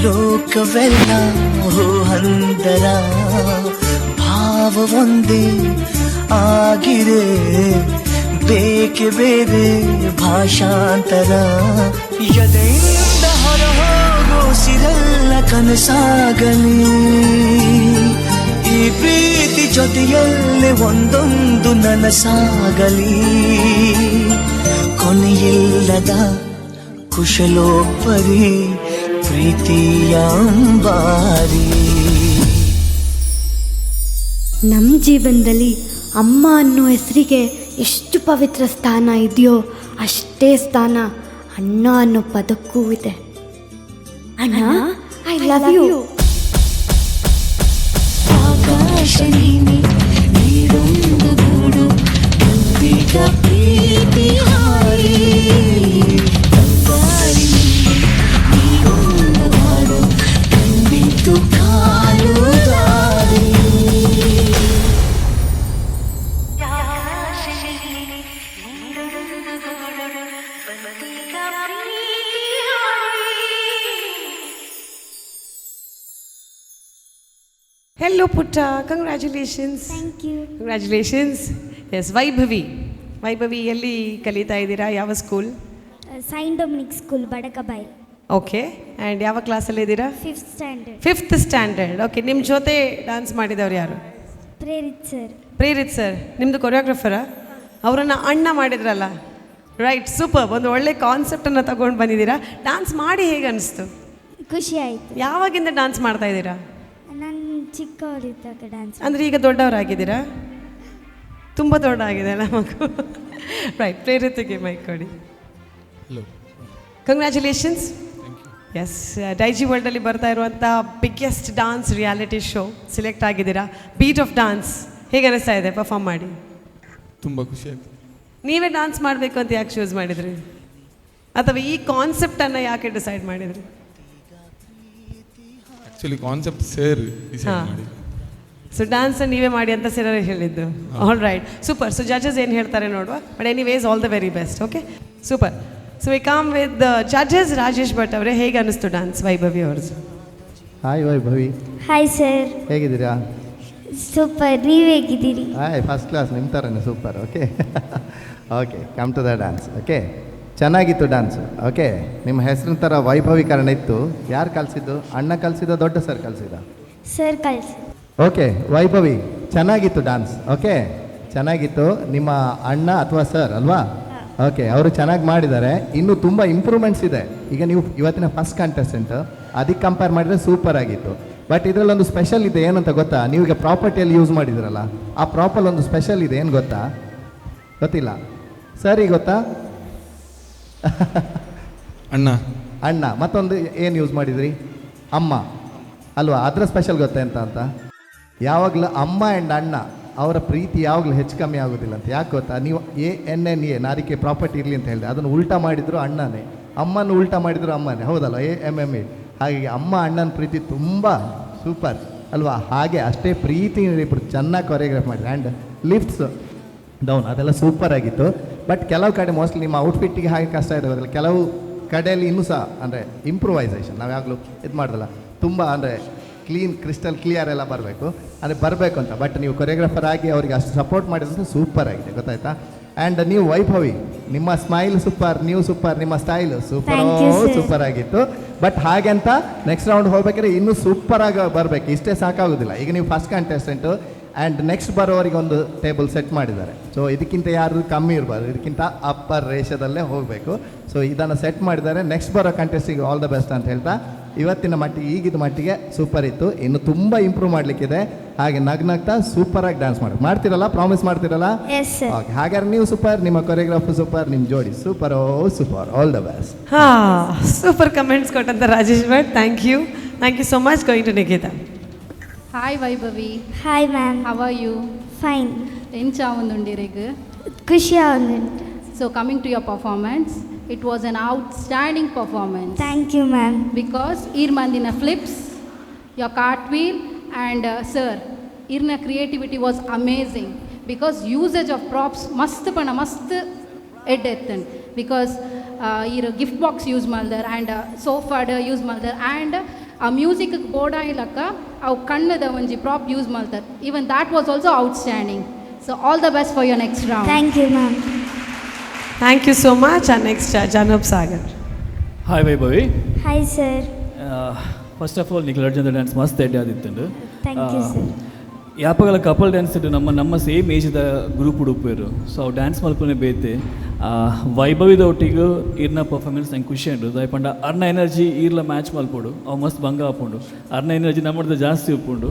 [SPEAKER 1] ಲೋಕವೆಲ್ಲ ಹಂದರ ಭಾವ ಒಂದೇ ಆಗಿರೆ ಬೇಕೆ ಬೇರೆ ಭಾಷಾಂತರ ಎದೆಯಿಂದ ಹೊರ ಹೋಗೋ ಸಿರಲ್ಲ ಕನಸಾಗಲಿ ಈ ಪ್ರೀತಿ ಜೊತೆಯಲ್ಲೇ ಒಂದೊಂದು ನನಸಾಗಲಿ ಕೊನೆಯಿಲ್ಲದ ಕುಶಲೋಪರಿ ಪ್ರೀತಿಯ ಅಂಬಾರಿ.
[SPEAKER 9] ನಮ್ಮ ಜೀವನದಲ್ಲಿ ಅಮ್ಮ ಅನ್ನೋ ಹೆಸರಿಗೆ ಎಷ್ಟು ಪವಿತ್ರ ಸ್ಥಾನ ಇದೆಯೋ ಅಷ್ಟೇ ಸ್ಥಾನ ಅಣ್ಣ ಅನ್ನೋ ಪದಕ್ಕೂ ಇದೆ. ಅಣ್ಣ, ಐ ಲವ್ ಯು.
[SPEAKER 1] ಆಕಾಶ ನೀನೆ ನೀಡೊಂದು ಗೂಡು ಬಂದೀಗ ಪ್ರೀತಿ ಹಾರಿ ತಂಗಾಳಿ ನೀಡೊಂದು ಹಾಡು ಕಂಡಿತು ಕಾಲು ದಾರಿ.
[SPEAKER 3] ಹೆಲೋ ಪುಟ್ಟ, congratulations.
[SPEAKER 9] Thank you.
[SPEAKER 3] Congratulations. Yes, Vaibhavi. Vaibhavi ಎಲ್ಲಿ ಕಲಿತಾ ಇದ್ದೀರಾ? ಯಾವ school?
[SPEAKER 9] Saint Dominic school, Badakabail.
[SPEAKER 3] Okay. And ಯಾವ ಕ್ಲಾಸಲ್ಲಿ ಇದ್ದೀರಾ?
[SPEAKER 9] 5th standard.
[SPEAKER 3] 5th standard. Okay. ನಿಮ್ಮ ಜೊತೆ ಡ್ಯಾನ್ಸ್ ಮಾಡಿದವ್ರು ಯಾರು?
[SPEAKER 9] ಪ್ರೇರಿತ್ ಸರ್.
[SPEAKER 3] ಪ್ರೇರಿತ್ ಸರ್ ನಿಮ್ಮದು ಕೊರಿಯೋಗ್ರಫರಾ? ಅವರನ್ನು ಅಣ್ಣ ಮಾಡಿದ್ರಲ್ಲ, ರೈಟ್, ಸೂಪರ್. ಒಂದು ಒಳ್ಳೆ ಕಾನ್ಸೆಪ್ಟನ್ನು ತಗೊಂಡು ಬಂದಿದ್ದೀರಾ. ಡ್ಯಾನ್ಸ್ ಮಾಡಿ ಹೇಗೆ ಅನಿಸ್ತು?
[SPEAKER 9] ಖುಷಿ ಆಯಿತು.
[SPEAKER 3] ಯಾವಾಗಿಂದ ಡ್ಯಾನ್ಸ್ ಮಾಡ್ತಾ ಇದ್ದೀರಾ?
[SPEAKER 9] ನಾನು ಚಿಕ್ಕವರಿದ್ದಾಗ ಡ್ಯಾನ್ಸ್.
[SPEAKER 3] ಅಂದರೆ ಈಗ ದೊಡ್ಡವರಾಗಿದ್ದೀರಾ? ತುಂಬ ದೊಡ್ಡ ಆಗಿದೆ ಅಲ್ಲ ಮಗು. ರೈಟ್, ಪ್ರೇರಿತಿಗೆ ಮೈಕ್ ಕೊಡಿ.
[SPEAKER 10] Hello,
[SPEAKER 3] congratulations. ಎಸ್, ಡೈಜಿ ವರ್ಲ್ಡಲ್ಲಿ ಬರ್ತಾ ಇರುವಂಥ biggest dance reality show select ಆಗಿದ್ದೀರಾ. ಬೀಟ್ ಆಫ್ ಡಾನ್ಸ್ ಹೇಗೆ ಅನಿಸ್ತಾ ಇದೆ ಪರ್ಫಾರ್ಮ್ ಮಾಡಿ?
[SPEAKER 10] ತುಂಬ ಖುಷಿ ಆಯಿತು.
[SPEAKER 3] ನೀವೇ ಡಾನ್ಸ್ ಮಾಡಬೇಕು ಅಂತ ಯಾಕೆ ಚೂಸ್ ಮಾಡಿದ್ರಿ, ಅಥವಾ ಈ ಕಾನ್ಸೆಪ್ಟನ್ನು ಯಾಕೆ ಡಿಸೈಡ್ ಮಾಡಿದ್ರಿ?
[SPEAKER 10] ಆ್ಯಕ್ಚುಲಿ ಕಾನ್ಸೆಪ್ಟ್ ಸರ್ ಡಿಸೈಡ್ ಮಾಡಿ.
[SPEAKER 3] ಸೊ ಡ್ಯಾನ್ಸ್ ನೀವೇ ಮಾಡಿ ಅಂತ ಸರ್ ಹೇಳಿದ್ದು. All right, super. So judges ಏನು ಹೇಳ್ತಾರೆ ನೋಡುವ. But anyways, all the very best. Okay, super. So we come with the judges. Rajesh Bhat ಅವರೇ, ಹೇಗೆ ಅನ್ನಿಸ್ತು ಡ್ಯಾನ್ಸ್ ವೈಭವಿ ಅವ್ರದ್ದು?
[SPEAKER 4] Hi Vaibhavi,
[SPEAKER 9] hi sir.
[SPEAKER 4] ಹೇಗಿದ್ದೀರಾ?
[SPEAKER 9] ಸೂಪರ್. ನೀವು ಹೇಗಿದ್ದೀರಿ?
[SPEAKER 4] ಹಾಯ್, ಫಸ್ಟ್ ಕ್ಲಾಸ್, ನಿಮ್ಮ ಥರನೇ super. Okay okay, come to the dance. Okay, ಚೆನ್ನಾಗಿತ್ತು ಡ್ಯಾನ್ಸು. ಓಕೆ, ನಿಮ್ಮ ಹೆಸರಿನ ಥರ ವೈಭವೀಕರಣ ಇತ್ತು. ಯಾರು ಕಲಿಸಿದ್ದು? ಅಣ್ಣ ಕಲಿಸಿದ, ದೊಡ್ಡ ಸರ್ ಕಲಿಸಿದ?
[SPEAKER 9] ಸರ್ ಕಳಿಸಿ.
[SPEAKER 4] ಓಕೆ ವೈಭವಿ, ಚೆನ್ನಾಗಿತ್ತು ಡ್ಯಾನ್ಸ್. ಓಕೆ, ಚೆನ್ನಾಗಿತ್ತು. ನಿಮ್ಮ ಅಣ್ಣ ಅಥವಾ ಸರ್ ಅಲ್ವಾ? ಓಕೆ, ಅವರು ಚೆನ್ನಾಗಿ ಮಾಡಿದ್ದಾರೆ. ಇನ್ನೂ ತುಂಬ ಇಂಪ್ರೂವ್ಮೆಂಟ್ಸ್ ಇದೆ. ಈಗ ನೀವು ಇವತ್ತಿನ ಫಸ್ಟ್ ಕಂಟೆಸ್ಟೆಂಟ್, ಅದಕ್ಕೆ ಕಂಪೇರ್ ಮಾಡಿದರೆ ಸೂಪರ್ ಆಗಿತ್ತು. ಬಟ್ ಇದರಲ್ಲೊಂದು ಸ್ಪೆಷಲ್ ಇದೆ, ಏನಂತ ಗೊತ್ತಾ? ನೀವೀಗ ಪ್ರಾಪರ್ಟಿಯಲ್ಲಿ ಯೂಸ್ ಮಾಡಿದ್ರಲ್ಲ, ಆ ಪ್ರಾಪರ್ ಒಂದು ಸ್ಪೆಷಲ್ ಇದೆ. ಏನು ಗೊತ್ತಾ? ಗೊತ್ತಿಲ್ಲ ಸರಿ? ಗೊತ್ತಾ?
[SPEAKER 10] ಅಣ್ಣ.
[SPEAKER 4] ಅಣ್ಣ. ಮತ್ತೊಂದು ಏನು ಯೂಸ್ ಮಾಡಿದ್ರಿ? ಅಮ್ಮ ಅಲ್ವಾ? ಅದರ ಸ್ಪೆಷಲ್ ಗೊತ್ತಾ ಎಂತ ಅಂತ? ಯಾವಾಗಲೂ ಅಮ್ಮ ಆ್ಯಂಡ್ ಅಣ್ಣ ಅವರ ಪ್ರೀತಿ ಯಾವಾಗಲೂ ಹೆಚ್ಚು ಕಮ್ಮಿ ಆಗೋದಿಲ್ಲ ಅಂತ. ಯಾಕೆ ಗೊತ್ತಾ? ನೀವು ANNA ನಾರಿಕೆ ಪ್ರಾಪರ್ಟಿ ಇರಲಿ ಅಂತ ಹೇಳಿದೆ, ಅದನ್ನು ಉಲ್ಟಾ ಮಾಡಿದ್ರು ಅಣ್ಣನೇ, ಅಮ್ಮನ ಉಲ್ಟಾ ಮಾಡಿದ್ರು ಅಮ್ಮನೇ, ಹೌದಲ್ಲ? AMMA. ಹಾಗಾಗಿ ಅಮ್ಮ ಅಣ್ಣನ ಪ್ರೀತಿ ತುಂಬ ಸೂಪರ್. ಅಲ್ವಾ? ಹಾಗೆ ಅಷ್ಟೇ ಪ್ರೀತಿಯಿಂದ ಇಬ್ಬರು ಚೆನ್ನಾಗಿ ಕೊರಿಯೋಗ್ರಾಫ್ ಮಾಡಿದ್ರು. ಆ್ಯಂಡ್ ಲಿಫ್ಟ್ಸ್ ಡೌನ್ ಅದೆಲ್ಲ ಸೂಪರ್ ಆಗಿತ್ತು. ಬಟ್ ಕೆಲವು ಕಡೆ ಮೋಸ್ಟ್ಲಿ ನಿಮ್ಮ ಔಟ್ಫಿಟ್ಟಿಗೆ ಹಾಗೆ ಕಷ್ಟ ಇರೋದಿಲ್ಲ, ಕೆಲವು ಕಡೆಯಲ್ಲಿ ಇನ್ನೂ ಸಹ ಅಂದರೆ ಇಂಪ್ರೂವೈಸೇಷನ್ ನಾವು ಯಾವಾಗಲೂ ಇದು ಮಾಡೋದಲ್ಲ, ತುಂಬ ಅಂದರೆ ಕ್ರಿಸ್ಟಲ್ ಕ್ಲಿಯರ್ ಎಲ್ಲ ಬರಬೇಕು, ಅಂದರೆ ಬರಬೇಕು ಅಂತ. ಬಟ್ ನೀವು ಕೊರಿಯೋಗ್ರಾಫರ್ ಆಗಿ ಅವರಿಗೆ ಅಷ್ಟು ಸಪೋರ್ಟ್ ಮಾಡಿದ್ರೆ ಸೂಪರ್ ಆಗಿದೆ, ಗೊತ್ತಾಯ್ತಾ? ಆ್ಯಂಡ್ ನೀವು ವೈಭವಿ, ನಿಮ್ಮ ಸ್ಮೈಲ್ ಸೂಪರ್, ನೀವು ಸೂಪರ್, ನಿಮ್ಮ ಸ್ಟೈಲ್ ಸೂಪರ್ ಆಗಿತ್ತು. ಬಟ್ ಹಾಗೆ ಅಂತ ನೆಕ್ಸ್ಟ್ ರೌಂಡ್ ಹೋಗ್ಬೇಕಾದ್ರೆ ಇನ್ನೂ ಸೂಪರಾಗಿ ಬರಬೇಕು, ಇಷ್ಟೇ ಸಾಕಾಗೋದಿಲ್ಲ. ಈಗ ನೀವು ಫಸ್ಟ್ ಕಂಟೆಸ್ಟೆಂಟು ಆ್ಯಂಡ್ ನೆಕ್ಸ್ಟ್ ಬರೋವರಿಗೆ ಒಂದು ಟೇಬಲ್ ಸೆಟ್ ಮಾಡಿದ್ದಾರೆ. ಸೊ ಇದಕ್ಕಿಂತ ಯಾರು ಕಮ್ಮಿ ಇರಬಾರ್ದು, ಇದಕ್ಕಿಂತ ಅಪ್ಪರ್ ರೇಷದಲ್ಲೇ ಹೋಗಬೇಕು. ಸೊ ಇದನ್ನು ಸೆಟ್ ಮಾಡಿದ್ದಾರೆ. ನೆಕ್ಸ್ಟ್ ಬರೋ ಕಂಟೆಸ್ಟಿಗೆ ಆಲ್ ದ ಬೆಸ್ಟ್ ಅಂತ ಹೇಳ್ತಾ, ಇವತ್ತಿನ ಮಟ್ಟಿಗೆ ಈಗಿದ ಮಟ್ಟಿಗೆ ಸೂಪರ್ ಇತ್ತು. ಇನ್ನು ತುಂಬ ಇಂಪ್ರೂವ್ ಮಾಡಲಿಕ್ಕಿದೆ. ಹಾಗೆ ನಗ್ನಗ್ತಾ ಸೂಪರಾಗಿ ಡ್ಯಾನ್ಸ್ ಮಾಡ್ತಿರಲ್ಲ, ಪ್ರಾಮಿಸ್ ಮಾಡ್ತಿರಲ್ಲ? ಓಕೆ, ಹಾಗಾದ್ರೆ ನೀವು ಸೂಪರ್, ನಿಮ್ಮ ಕೊರಿಯೋಗ್ರಾಫರ್ ಸೂಪರ್, ನಿಮ್ಮ ಜೋಡಿ ಸೂಪರ್. Super, all the best.
[SPEAKER 3] Super comments ಕೊಟ್ಟಂತ Rajesh Bhat, thank you so much. Going to Nikita.
[SPEAKER 6] Hi Vaibhavi.
[SPEAKER 9] Hi ma'am.
[SPEAKER 6] How are you?
[SPEAKER 9] Fine.
[SPEAKER 6] Encha avundundi.
[SPEAKER 9] Khushiya avundundi.
[SPEAKER 6] So coming to your performance, it was an outstanding performance.
[SPEAKER 9] Thank you ma'am.
[SPEAKER 6] Because irmandina flips, your cartwheel and sir, irna creativity was amazing. Because usage of props mast eddettan. Because gift box use maldar and sofa use maldar and ಆ ಮ್ಯೂಸಿಕ್ ಬೋರ್ಡ ಇಲ್ಲಕ್ಕ ಅವು ಕಣ್ಣದ ಒಂಜಿ ಪ್ರಾಪ್ ಯೂಸ್ ಮಾಡ್ತಾರೆ. Even that was also outstanding. So all the best for your next round.
[SPEAKER 9] Thank you ma'am.
[SPEAKER 3] Thank you so much. Next Anoop Sagar.
[SPEAKER 5] Hi Vaibhavi.
[SPEAKER 9] Hi sir.
[SPEAKER 5] First of all Nikhil Arjun dance ಮಸ್ತ್ ಎಡ್ಡೆ ಆದಿತ್ತಂಡು.
[SPEAKER 9] Thank you sir.
[SPEAKER 5] ಯಾಪಗಲ ಕಪಲ್ ಡ್ಯಾನ್ಸ್ ಇಟ್ಟು ನಮ್ಮ ಸೇಮ್ ಏಜ್ದ ಗ್ರೂಪ್ ಉಡುಪೇರು. ಸೊ ಅವು ಡ್ಯಾನ್ಸ್ ಮಲ್ಪನೆ ಬೇತೆ ವೈಭವಿದ ಒಟ್ಟಿಗೂ ಇರ್ನ ಪರ್ಫಾರ್ಮೆನ್ಸ್ ನಂಗೆ ಖುಷಿ ಉಂಟು. ದಯಪಂಡ ಅರ್ನ ಎನರ್ಜಿ ಈರ್ಲ ಮ್ಯಾಚ್ ಮಲ್ಪೋಡು, ಅವು ಮಸ್ತ್ ಭಂಗ ಹಾಪುಂಡು. ಅರ್ನ ಎನರ್ಜಿ ನಮ್ಮದು ಜಾಸ್ತಿ ಉಪ್ಪುಂಡು.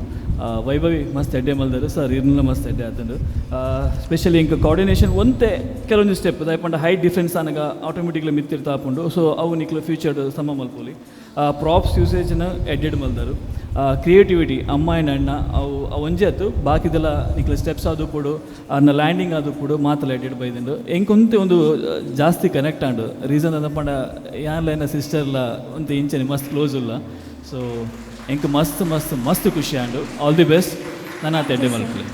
[SPEAKER 5] ವೈಭವಿ ಮಸ್ತ್ ಎಡ್ಡೆ ಮಲ್ದರು ಸರ್, ಇರ್ನ ಮಸ್ತ್ ಎಡ್ಡೆ ಆತಂಡು. ಸ್ಪೆಷಲಿ ಇಂಕ ಕೋಆರ್ಡಿನೇಷನ್ ಒಂದೇ ಕೆಲವೊಂದು ಸ್ಟೆಪ್ ದಯಪಂಡ ಹೈಟ್ ಡಿಫ್ರೆನ್ಸ್ ಅನ್ನಾಗ ಆಟೋಮೆಟಿಕ್ಲಿ ಮಿತ್ತಿರ್ತಾ ಹಾಪುಂಡು. ಸೊ ಅವು ನಿಕ್ಲು ಫ್ಯೂಚರ್ ಸಮ ಮಲ್ಪೋಲಿ. ಪ್ರಾಪ್ಸ್ ಯೂಸೇಜ್ನ ಎಡ್ಡೆಡ್ ಮಲ್ದರು. ಕ್ರಿಯೇಟಿವಿಟಿ ಅಮ್ಮ ಆ್ಯಂಡ್ ಅಣ್ಣ ಅವು ಒಂಜೆ ಆಯ್ತು, ಬಾಕಿದೆಲ್ಲ ನಿಕ್ಲ ಸ್ಟೆಪ್ಸ್ ಅದು ಕೊಡು, ಅನ್ನ ಲ್ಯಾಂಡಿಂಗ್ ಅದು ಕೊಡು ಮಾತಲ್ಲ ಎಡ್ಡೆಡ್ ಬೈದಿಂಡು. ಎಂಕೊಂತೆ ಒಂದು ಜಾಸ್ತಿ ಕನೆಕ್ಟ್ ಆಂಡು. ರೀಸನ್ ಅದಪ್ಪಂಡ ಯಾರಲ್ಲ ಸಿಸ್ಟರ್ಲ ಒಂತ ಇಂಚನೆ ಮಸ್ತ್ ಕ್ಲೋಸ್ ಇಲ್ಲ. ಸೊ ಎಂಕ್ ಮಸ್ತ್ ಖುಷಿ ಆಂಡು. All the best. ನಾನು ಆ ಎಡ್ಡೆ ಮಲ್ಪಲೆ.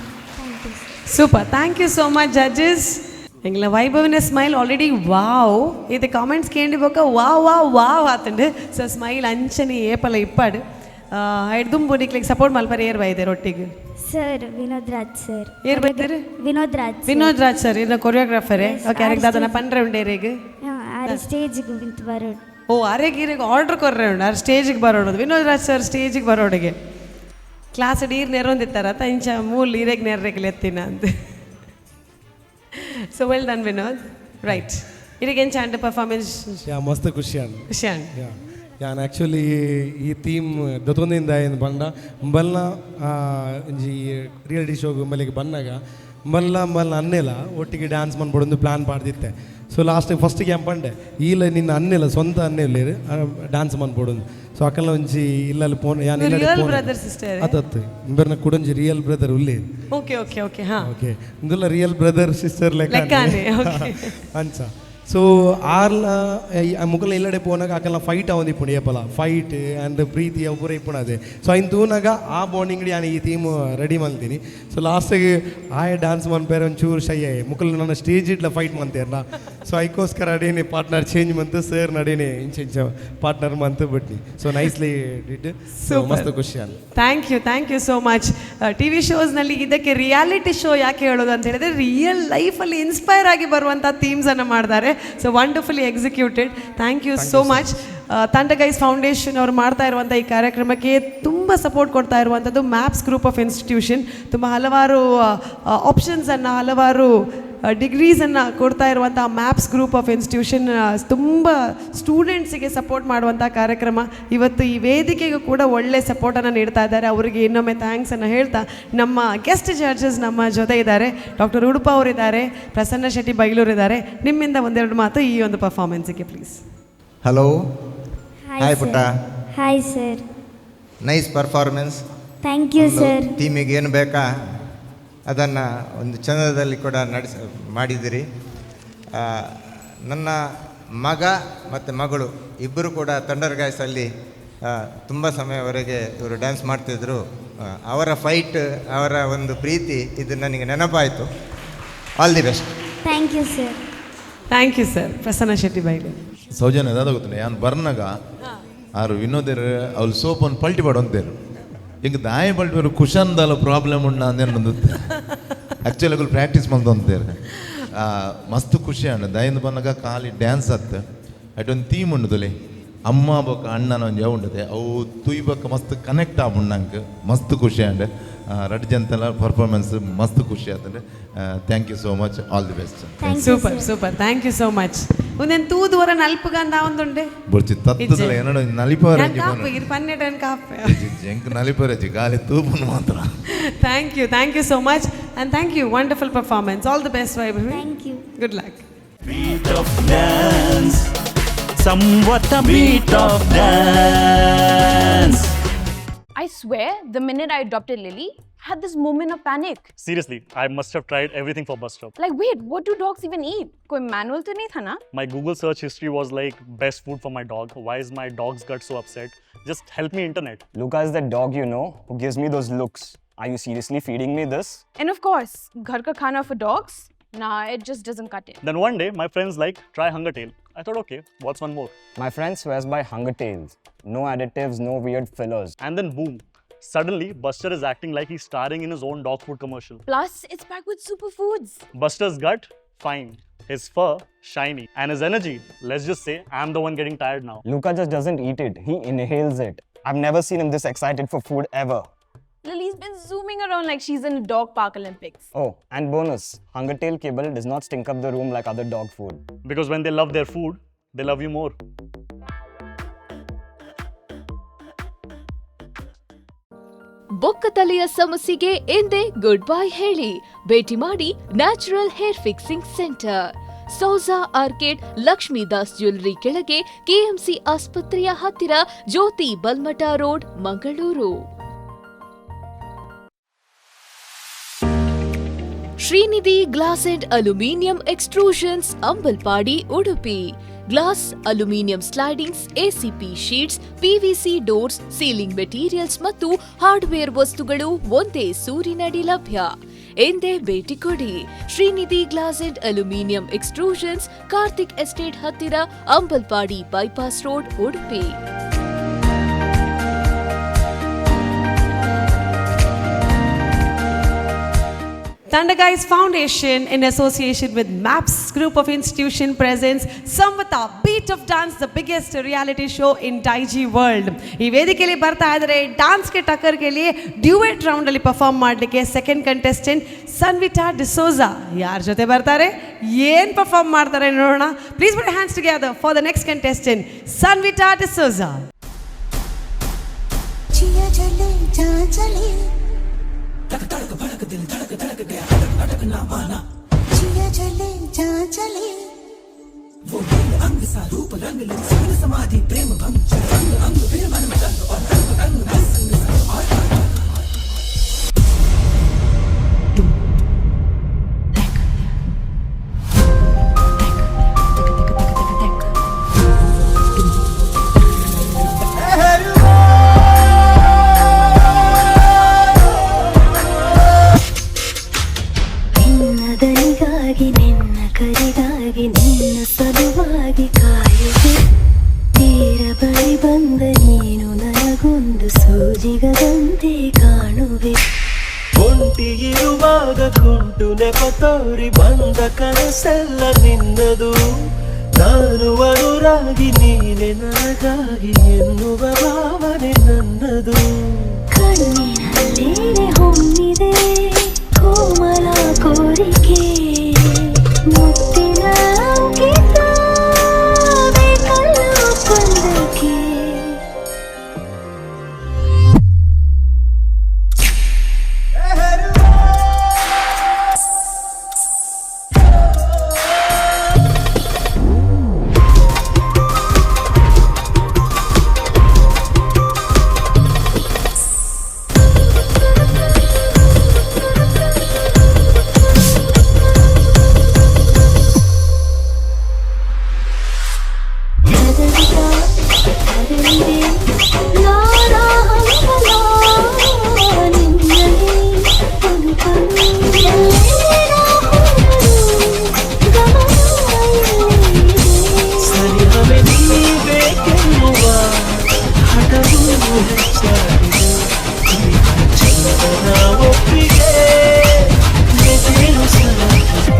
[SPEAKER 3] Super, thank you so much judges. ಎಂಗ್ಲ ವೈಭವಿನ ಸ್ಮೈಲ್ ಆಲ್ರೆಡಿ ವಾವ್ ಇದು ಕಾಮೆಂಟ್ಸ್ ಕೇಳಿ ಬೋಕ ವಾವ್ ಆತಂಡು. ಸೊ ಸ್ಮೈಲ್ ಅಂಚನೆ ಏಪಲ ಇಪ್ಪಾಡು ಎಡ್ದುಂಬು ನಿಕ್ಲಿಗೆ ಸಪೋರ್ಟ್ ಮಲ್ಪರೆ ಏರ್ ಬೈದೇರು ಒಟ್ಟಿಗೆ
[SPEAKER 9] ಸರ್. ವಿನೋದ್ ರಾಜ್ ಸರ್.
[SPEAKER 3] ಏರ್ ಬೈದೇರು?
[SPEAKER 9] ವಿನೋದ್ ರಾಜ್
[SPEAKER 3] ಸರ್ ಇನ್ನ ಕೊರಿಯೋಗ್ರಾಫರೇ. ಓಕೆ, ಅರೆಗೆ ದಾದನ ಪಂಡ್ರೆ ಉಂಡೇರಿಗೆ
[SPEAKER 9] ಸ್ಟೇಜಿಗೆ ನಿಂತು ಬರೋಡು.
[SPEAKER 3] ಓ ಅರೆಗೆ ಆರ್ಡರ್ ಕೊರ್ರೆ ಉಂಡು ಅರೆ ಸ್ಟೇಜಿಗೆ ಬರೋದು. ವಿನೋದ್ ರಾಜ್ ಸರ್ ಸ್ಟೇಜಿಗೆ ಬರೋಡಿಗೆ ಕ್ಲಾಸ್ ನೀರು ನೆರೊಂದಿತ್ತಾರ ತಂಚ ಮೂಲ್ ನೀರಿಗೆ ನೆರ್ರೆಗೆ ಎತ್ತಿನ ಅಂತ. So well done Vinod. Right, ಇದಕ್ಕೆ ಏನು ಚಾಂಡ್ ಪರ್ಫಾರ್ಮೆನ್ಸ್?
[SPEAKER 11] ಮಸ್ತ್ ಖುಷಿಯಾನ್. ಯಾನ್ ಆ್ಯಕ್ಚುಲಿ ಈ ಥೀಮ್ ದೊತ್ತೊಂದಿಂದ ಏನು ಬಂದ ಬಲ್ಲ ಒಂಜಿ ರಿಯಾಲಿಟಿ ಶೋಗೆ ಮಲ್ಲಿಗೆ ಬಂದಾಗ ಮಲ್ಲ ಅನ್ನೆಲ್ಲ ಒಟ್ಟಿಗೆ ಡ್ಯಾನ್ಸ್ ಮಾಡ್ಬಿಡೊಂದು ಪ್ಲ್ಯಾನ್ ಮಾಡ್ದಿತ್ತೆ. ಸೊ ಲಾಸ್ಟಿಗೆ ಫಸ್ಟಿಗೆ ಏನು ಪಂಡೆ ಇಲ್ಲ ನಿನ್ನ ಅನ್ನೆಲ್ಲ ಸ್ವಂತ ಅನ್ನೆಲ್ಲ ಡ್ಯಾನ್ಸ್ ಮಾಡ್ಬಿಡೋದು. ಸೊ ಅಕ್ಕಲ್ಲ ಒಂಜಿ ಇಲ್ಲಲ್ಲಿ ಫೋನ್ ಯಾನ್ ಅತ್ತತ್ತು ಇಂಬರ್ನ ಕೂಡ ಒಂಜಿ ರಿಯಲ್ ಬ್ರದರ್ ಉಲ್ಲೇ. ಓಕೆ ಇಂದುಲ್ಲ ರಿಯಲ್ ಬ್ರದರ್ ಸಿಸ್ಟರ್ ಲೆಕ್ಕ ಅಂಚ. ಸೊ ಆರ್ಲ ಮುಖಲ ಇಲ್ಲಡೆ ಪೋನಾಗ ಆಕಲ್ಲ ಫೈಟ್ ಅವೊಂದು ಇಪ್ಪುಂಡು ಏಪಲ ಫೈಟ್ ಆ್ಯಂಡ್ ಪ್ರೀತಿ ಅವು ಪೂರ ಇಪ್ಪುಣದೆ. ಸೊ ಅಯ್ನು ತೂನಾಗ ಆ ಬಾಂಡಿಂಗ್ ನಾನು ಈ ಥೀಮ್ ರೆಡಿ ಮಾಡ್ತೀನಿ. ಸೊ ಲಾಸ್ಟಿಗೆ ಆಯ ಡ್ಯಾನ್ಸ್ ಮನ್ಪೇರೆ ಒಂಚೂರು ಶೈ ಮುಖಲ್ ನನ್ನ ಸ್ಟೇಜ್ ಇಟ್ಲ ಫೈಟ್ ಮಾಡ್ತೇರಲ್ಲ. ಸೊ ಅದಕ್ಕೋಸ್ಕರ ಅಡೇನೆ ಪಾರ್ಟ್ನರ್ ಚೇಂಜ್ ಮಂತು ಸರ್ ನಡೇನೆ ಇಂಚ ಪಾರ್ಟ್ನರ್ ಮಂತು ಬಿಟ್ನಿ. So nicely did. ಸೊ ಮಸ್ತ್ ಖುಷಿ ಅಲ್ಲ.
[SPEAKER 3] Thank you so much. T V ಶೋಸ್ನಲ್ಲಿ ಇದಕ್ಕೆ ರಿಯಾಲಿಟಿ ಶೋ ಯಾಕೆ ಹೇಳೋದು ಅಂತ ಹೇಳಿದ್ರೆ ರಿಯಲ್ ಲೈಫಲ್ಲಿ ಇನ್ಸ್ಪೈರ್ ಆಗಿ ಬರುವಂಥ ಥೀಮ್ಸನ್ನು ಮಾಡಿದ್ದಾರೆ. So wonderfully executed. Thank you so much. ತಂಡ ಗೈಸ್ ಫೌಂಡೇಶನ್ ಅವರು ಮಾಡ್ತಾ ಇರುವಂಥ ಈ ಕಾರ್ಯಕ್ರಮಕ್ಕೆ ತುಂಬ ಸಪೋರ್ಟ್ ಕೊಡ್ತಾ ಇರುವಂಥದ್ದು ಮ್ಯಾಪ್ಸ್ ಗ್ರೂಪ್ ಆಫ್ ಇನ್ಸ್ಟಿಟ್ಯೂಷನ್. ತುಂಬ ಹಲವಾರು ಆಪ್ಷನ್ಸನ್ನು ಹಲವಾರು ಡಿಗ್ರೀಸನ್ನು ಕೊಡ್ತಾ ಇರುವಂಥ ಮ್ಯಾಪ್ಸ್ ಗ್ರೂಪ್ ಆಫ್ ಇನ್ಸ್ಟಿಟ್ಯೂಷನ್ ತುಂಬ ಸ್ಟೂಡೆಂಟ್ಸಿಗೆ ಸಪೋರ್ಟ್ ಮಾಡುವಂಥ ಕಾರ್ಯಕ್ರಮ. ಇವತ್ತು ಈ ವೇದಿಕೆಗೂ ಕೂಡ ಒಳ್ಳೆ ಸಪೋರ್ಟನ್ನು ನೀಡ್ತಾ ಇದ್ದಾರೆ. ಅವರಿಗೆ ಇನ್ನೊಮ್ಮೆ ಥ್ಯಾಂಕ್ಸನ್ನು ಹೇಳ್ತಾ ನಮ್ಮ ಗೆಸ್ಟ್ ಜಡ್ಜಸ್ ನಮ್ಮ ಜೊತೆ ಇದ್ದಾರೆ. ಡಾಕ್ಟರ್ ಉಡುಪ ಅವರಿದ್ದಾರೆ, ಪ್ರಸನ್ನ ಶೆಟ್ಟಿ ಬೈಲೂರು ಇದ್ದಾರೆ. ನಿಮ್ಮಿಂದ ಒಂದೆರಡು ಮಾತು ಈ ಒಂದು ಪರ್ಫಾರ್ಮೆನ್ಸಿಗೆ ಪ್ಲೀಸ್.
[SPEAKER 7] ಹಲೋ. ಹಾಯ್ ಪುಟ್ಟ.
[SPEAKER 9] Hi sir.
[SPEAKER 7] Nice performance.
[SPEAKER 9] Thank you sir.
[SPEAKER 7] ಟೀಮಿಗೆ ಏನು ಬೇಕಾ ಅದನ್ನು ಒಂದು ಚಂದದಲ್ಲಿ ಕೂಡ ಮಾಡಿದ್ದೀರಿ. ನನ್ನ ಮಗ ಮತ್ತು ಮಗಳು ಇಬ್ಬರು ಕೂಡ ಥಂಡರ್ ಗಾಯ್ಸಲ್ಲಿ ತುಂಬ ಸಮಯವರೆಗೆ ಇವರು ಡ್ಯಾನ್ಸ್ ಮಾಡ್ತಿದ್ರು. ಅವರ ಫೈಟ್, ಅವರ ಒಂದು ಪ್ರೀತಿ, ಇದು ನನಗೆ ನೆನಪಾಯಿತು. All the best.
[SPEAKER 9] Thank you sir.
[SPEAKER 3] Thank you sir. Prasanna Shetty ಬೈಲೆ
[SPEAKER 8] ಸೌಜನ್ಯ ಅದಾದ ಗೊತ್ತಿಲ್ಲ ಯಾನು ಬರ್ನಾಗ ಆರು ವಿನೋದರ್ ಅವ್ರು ಸೋಪ್ ಒಂದು ಪಲ್ಟಿ ಪಡೋಂತೇರು ಈಗ ದಾಯ ಪಲ್ಟಿ ಕುಶಂದಲ್ಲ ಪ್ರಾಬ್ಲಮ್ ಉಂಡ ಅಂದೇನು ಆ್ಯಕ್ಚುಲಿ ಅವ್ರು ಪ್ರಾಕ್ಟೀಸ್ ಮಾಡ್ತೇರು ಮಸ್ತ್ ಖುಷಿ ಅಣ್ಣ ದಯಿಂದ ಬಂದಾಗ ಖಾಲಿ ಡ್ಯಾನ್ಸ್ ಆತು ಅಟೊಂದು ಥೀಮ್ ಉಂಡದಲ್ಲಿ ಅಮ್ಮ ಬೊಕ್ಕ ಅಣ್ಣನ ಒಂದು ಯಾವ ಉಂಡದೆ ಅವು ತುಯ್ ಬೊಕ್ಕ ಮಸ್ತ್ ಕನೆಕ್ಟ್ ಆಗ್ಬಿಟ್ಟು ಮಸ್ತ್ ಖುಷಿ ಅಂಡ್ ರಡ್ ಜನತೆಲ್ಲ ಪರ್ಫಾರ್ಮೆನ್ಸ್ ಮಸ್ತ್ ಖುಷಿ ಆತಂದ್ರೆ thank you so much, all the best.
[SPEAKER 3] Super super, thank you so much. ಒಂದೇನು ತೂದುವರ ನಲ್ಪುಗಂದ ಒಂದುಂಡೆ
[SPEAKER 8] ಬುರ್ಚಿ ತತ್ತದಲ್ಲ ಏನೋ ನಲಿಪರಜಿ
[SPEAKER 3] ಕಾಪು ಇರ್ ಪನ್ನೆಟನ್ ಕಾಪೆ
[SPEAKER 8] ಜಂಕ್ ನಲಿಪರಜಿ ಗಾಲಿ ತೂಪುನು ಮಾತ್ರ.
[SPEAKER 3] Thank you so much and thank you, wonderful performance. All the best Vaibhavi.
[SPEAKER 9] Thank you.
[SPEAKER 3] Good luck.
[SPEAKER 1] Beat of dance, somewhat a beat of dance.
[SPEAKER 12] I swear, the minute I adopted Lily, I had this moment of panic.
[SPEAKER 13] Seriously, I must have tried everything for bus stop.
[SPEAKER 12] Like, wait, what do dogs even eat? Koi manual to nahi tha na?
[SPEAKER 13] My Google search history was like, best food for my dog. Why is my dog's gut so upset? Just help me internet.
[SPEAKER 14] Luca is that dog you know who gives me those looks. Are you seriously feeding me this?
[SPEAKER 12] And of course, ghar ka khana for dogs? Nah, it just doesn't cut it.
[SPEAKER 13] Then one day, my friends like, try Hunger Tail. I thought, okay, what's one more?
[SPEAKER 14] My friend swears by Hunger Tales. No additives, no weird fillers.
[SPEAKER 13] And then boom. Suddenly, Buster is acting like he's starring in his own dog food commercial.
[SPEAKER 12] Plus, it's packed with superfoods.
[SPEAKER 13] Buster's gut, fine. His fur, shiny. And his energy, let's just say, I'm the one getting tired now.
[SPEAKER 14] Luca just doesn't eat it. He inhales it. I've never seen him this excited for food ever.
[SPEAKER 12] Lily's been zooming around like she's in a dog park Olympics.
[SPEAKER 14] Oh, and bonus, Hunger Tail kibble does not stink up the room like other dog food.
[SPEAKER 13] Because when they love their food, they love you more.
[SPEAKER 2] ಬೊಕ್ಕ ತಲೆಯ ಸಮಸ್ಯೆಗೆ ಎಂದೇ ಗುಡ್ ಬೈ ಹೇಳಿ ಭೇಟಿ ಮಾಡಿ natural hair fixing centre, Souza orchid, Lakshmidas jewellery ಕೆಳಗೆ, ಕೆಎಂಸಿ ಆಸ್ಪತ್ರೆಯ ಹತ್ತಿರ, Jyothi Balmatta road, Mangaluru. Srinidhi glass and aluminium extrusions, Ambalpadi, Udupi. Glass, aluminium slidings, ACP sheets, PVC doors, ceiling materials ಮತ್ತು ಹಾರ್ಡ್ವೇರ್ ವಸ್ತುಗಳು ಒಂದೇ ಸೂರಿನಡಿ ಲಭ್ಯ. ಎಂದೇ ಭೇಟಿ ಕೊಡಿ. Srinidhi glass and aluminium extrusions, Karthik estate ಹತ್ತಿರ, Ambalpadi bypass road, Udupi.
[SPEAKER 3] Thunder Guys Foundation in association with MAPS Group of Institution presents Samvata Beat of Dance, the biggest reality show in Daiji world. ಈ ವೇದಿಕೆಯಲ್ಲಿ ಬರ್ತಾ ಇದ್ದಾರೆ ಡಾನ್ಸ್ ಗೆ ಟಕ್ಕರ್ ಗೆ लिए ಡ್ಯೂಯೆಟ್ ರೌಂಡ್ ಅಲ್ಲಿ ಪರ್ಫಾರ್ಮ್ ಮಾಡಲಿಕ್ಕೆ ಸೆಕೆಂಡ್ ಕಂಟೆಸ್ಟೆಂಟ್ ಸನ್ವಿತಾ ಡಿಸೋಜಾ. ಯಾರ ಜೊತೆ ಬರ್ತಾರೆ, ಏನ್ ಪರ್ಫಾರ್ಮ್ ಮಾಡ್ತಾರೆ ನೋಡೋಣ. Please put hands together for the next contestant Sanvita D'Souza.
[SPEAKER 15] जिया चले जा चले
[SPEAKER 1] तक तड़क भड़क दिल धड़क धड़क गया अटक अटक ना माना.
[SPEAKER 15] जिया चले जा चले
[SPEAKER 1] वो दिल अंग सा रूप रंग लो सगल समाधि प्रेम भंग चल अंग अंग फिर मन में जंग और रंग रंग में संग संग और
[SPEAKER 9] ದನಿಗಾಗಿ ನಿನ್ನ ಕರೆಗಾಗಿ ನಿನ್ನ ಸಲುವಾಗಿ ಕಾಯುವೆ. ತೀರ ಬಳಿ ಬಂದ ನೀನು ನನಗೊಂದು ಸೂಜಿಗದಂತೆ ಕಾಣುವೆ.
[SPEAKER 1] ಒಂಟಿ ಇರುವಾಗ ಕುಂಟು ನೆಪ ತೋರಿ ಬಂದ ಕನಸೆಲ್ಲ ನಿನ್ನದು. ನಾನು ಅನುರಾಗಿ ನೀನೆ ನನಗಾಗಿ ಎನ್ನುವ ಭಾವನೆ ನನ್ನದು.
[SPEAKER 9] ಕಣ್ಣಿನಲ್ಲೇನೆ ಹೊಮ್ಮಿದೆ ಕೋಮಲ ಕೋರಿಕೆ, ಮುತ್ತಿನ ಅಂಕಿತ ಬೇಕಲ್ಲ ಒಪ್ಪಂದಕ್ಕೆ.
[SPEAKER 1] ಸರಿಹವೆ ನೀಬೇಕೆನ್ನುವ ಹಠವು ಹೆಚ್ಚಾಗಿದೆ ಚಂದನ ಒಪ್ಪಿಗೆ ಬೆದೆಯು ಸಾಗಿದೆ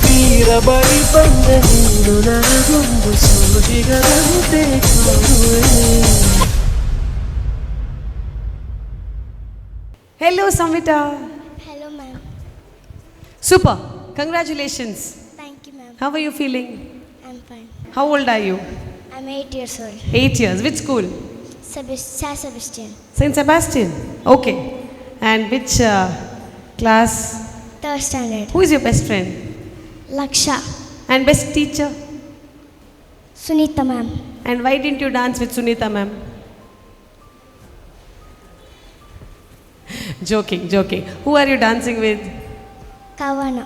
[SPEAKER 1] ತೀರ ಬಳಿ ಬಂದ ನೀನು ನನಗೊಂದು ಸೋಜಿಗದಂತೆ ಕಾಣುವೆ.
[SPEAKER 3] Hello, Samvita.
[SPEAKER 9] Hello, ma'am.
[SPEAKER 3] Super. Congratulations.
[SPEAKER 9] Thank you, ma'am.
[SPEAKER 3] How are you feeling?
[SPEAKER 9] I'm fine.
[SPEAKER 3] How old are you?
[SPEAKER 9] I'm 8 years old.
[SPEAKER 3] 8 years. Which school?
[SPEAKER 9] San Sebastian.
[SPEAKER 3] St. Sebastian. Okay. And which class?
[SPEAKER 9] 3rd standard.
[SPEAKER 3] Who is your best friend?
[SPEAKER 9] Laksha.
[SPEAKER 3] And best teacher?
[SPEAKER 9] Sunita, ma'am.
[SPEAKER 3] And why didn't you dance with Sunita, ma'am? Joking. Who are you dancing with?
[SPEAKER 9] Kavana.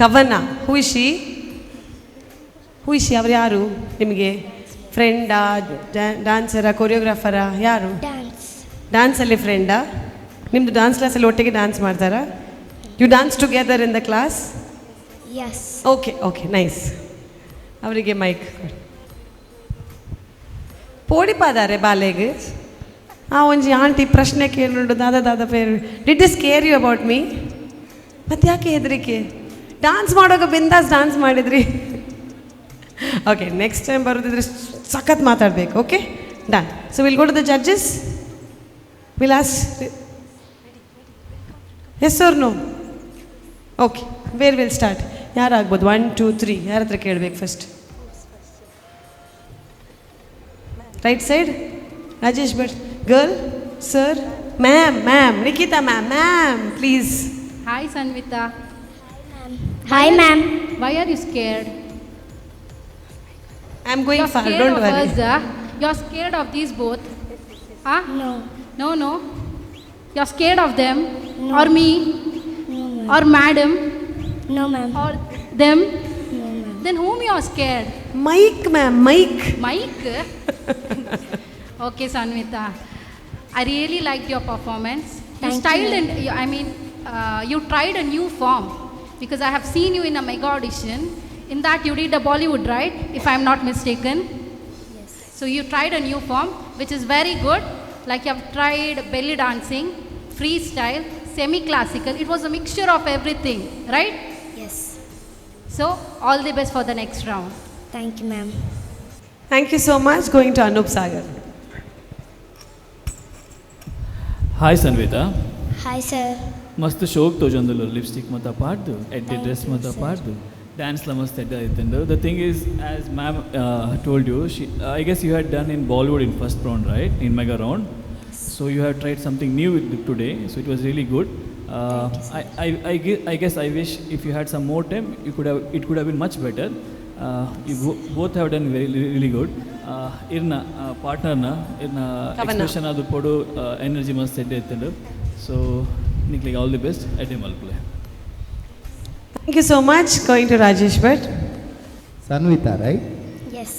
[SPEAKER 3] Kavana. Who is she? ಅವ್ರು ಯಾರು ನಿಮಗೆ? ಫ್ರೆಂಡಾ, ಡ್ಯಾನ್ಸರಾ, ಕೊರಿಯೋಗ್ರಾಫರಾ, ಯಾರು? ಡ್ಯಾನ್ಸಲ್ಲಿ ಫ್ರೆಂಡಾ? ನಿಮ್ಮದು ಡ್ಯಾನ್ಸ್ ಕ್ಲಾಸಲ್ಲಿ ಒಟ್ಟಿಗೆ ಡ್ಯಾನ್ಸ್ ಮಾಡ್ತಾರಾ? You dance together in the class?
[SPEAKER 9] Yes.
[SPEAKER 3] Okay nice. ಅವರಿಗೆ ಮೈಕ್ ಪೋಡಿಪಾದಾರೆ ಬಾಲೆಗೆ ಒಂಜಿ ಆಂಟಿ ಪ್ರಶ್ನೆ ಕೇಳಿಕೊಂಡು ದಾದ ಪೇರು did is care you about me? ಮತ್ತೆ ಯಾಕೆ ಹೆದರಿಕೆ? ಡ್ಯಾನ್ಸ್ ಮಾಡುವಾಗ ಬಿಂದಾಸ್ ಡ್ಯಾನ್ಸ್ ಮಾಡಿದ್ರಿ. ಓಕೆ, ನೆಕ್ಸ್ಟ್ ಟೈಮ್ ಬರೋದಿದ್ರೆ ಸಖತ್ ಮಾತಾಡಬೇಕು. Okay, done. So will go to the judges. Will ask yes or no. Okay, where will start? ಯಾರಾಗ್ಬೋದು? 1 2 3 ಯಾರ ಹತ್ರ ಕೇಳಬೇಕು first? Right side Rajesh Bhat. Girl, sir, ma'am, Nikita ma'am, please.
[SPEAKER 6] Hi, Sanvita.
[SPEAKER 9] Hi, ma'am.
[SPEAKER 6] Why are you scared?
[SPEAKER 3] I'm going
[SPEAKER 6] You're
[SPEAKER 3] far,
[SPEAKER 6] scared
[SPEAKER 3] don't
[SPEAKER 6] of
[SPEAKER 3] worry.
[SPEAKER 6] us, You're scared of these both? Huh? No. You're scared of them?
[SPEAKER 9] No.
[SPEAKER 6] Or me?
[SPEAKER 9] No, ma'am.
[SPEAKER 6] Or madam?
[SPEAKER 9] No, ma'am.
[SPEAKER 6] Or them?
[SPEAKER 9] No, ma'am.
[SPEAKER 6] Then whom you are scared?
[SPEAKER 3] Mike, ma'am, Mike.
[SPEAKER 6] Okay, Sanvita. I really liked your performance.
[SPEAKER 9] Thank you.
[SPEAKER 6] You tried a new form because I have seen you in a mega audition. In that you did a Bollywood, right? If I'm not mistaken.
[SPEAKER 9] Yes.
[SPEAKER 6] So you tried a new form, which is very good. Like you have tried belly dancing, freestyle, semi-classical. It was a mixture of everything, right?
[SPEAKER 9] Yes.
[SPEAKER 6] So all the best for the next round.
[SPEAKER 9] Thank you, ma'am.
[SPEAKER 3] Thank you so much. Going to Anup Sagar.
[SPEAKER 5] Hi Sanvita.
[SPEAKER 9] Hi, sir.
[SPEAKER 5] ಮಸ್ತ್ ಶೋಕ್ ತೋಜೊಂದುಲ್ಲು ಲಿಪ್ಸ್ಟಿಕ್ ಮತ್ತ ಪಾಡ್ದು ಎಡ್ಡೆ ಡ್ರೆಸ್ ಮತ್ತ ಪಾಡ್ದು ಡ್ಯಾನ್ಸ್ಲ ಮಸ್ತ್ ಎಡ್ಡೆ ಆಯ್ತಂಡು. The thing is as ma'am told you, I guess you had done in Bollywood in first round, right? In mega round. So you have tried something new today, so it was really good. I guess I wish if you had some more time, it could have been much better. You both have done really good. Irna partnerna irna expression adu podu energy must edde ittandu. So niklige all the best at malpule.
[SPEAKER 3] Thank you so much. Going to Rajesh Bhatt.
[SPEAKER 4] Sanvita, right?
[SPEAKER 9] Yes.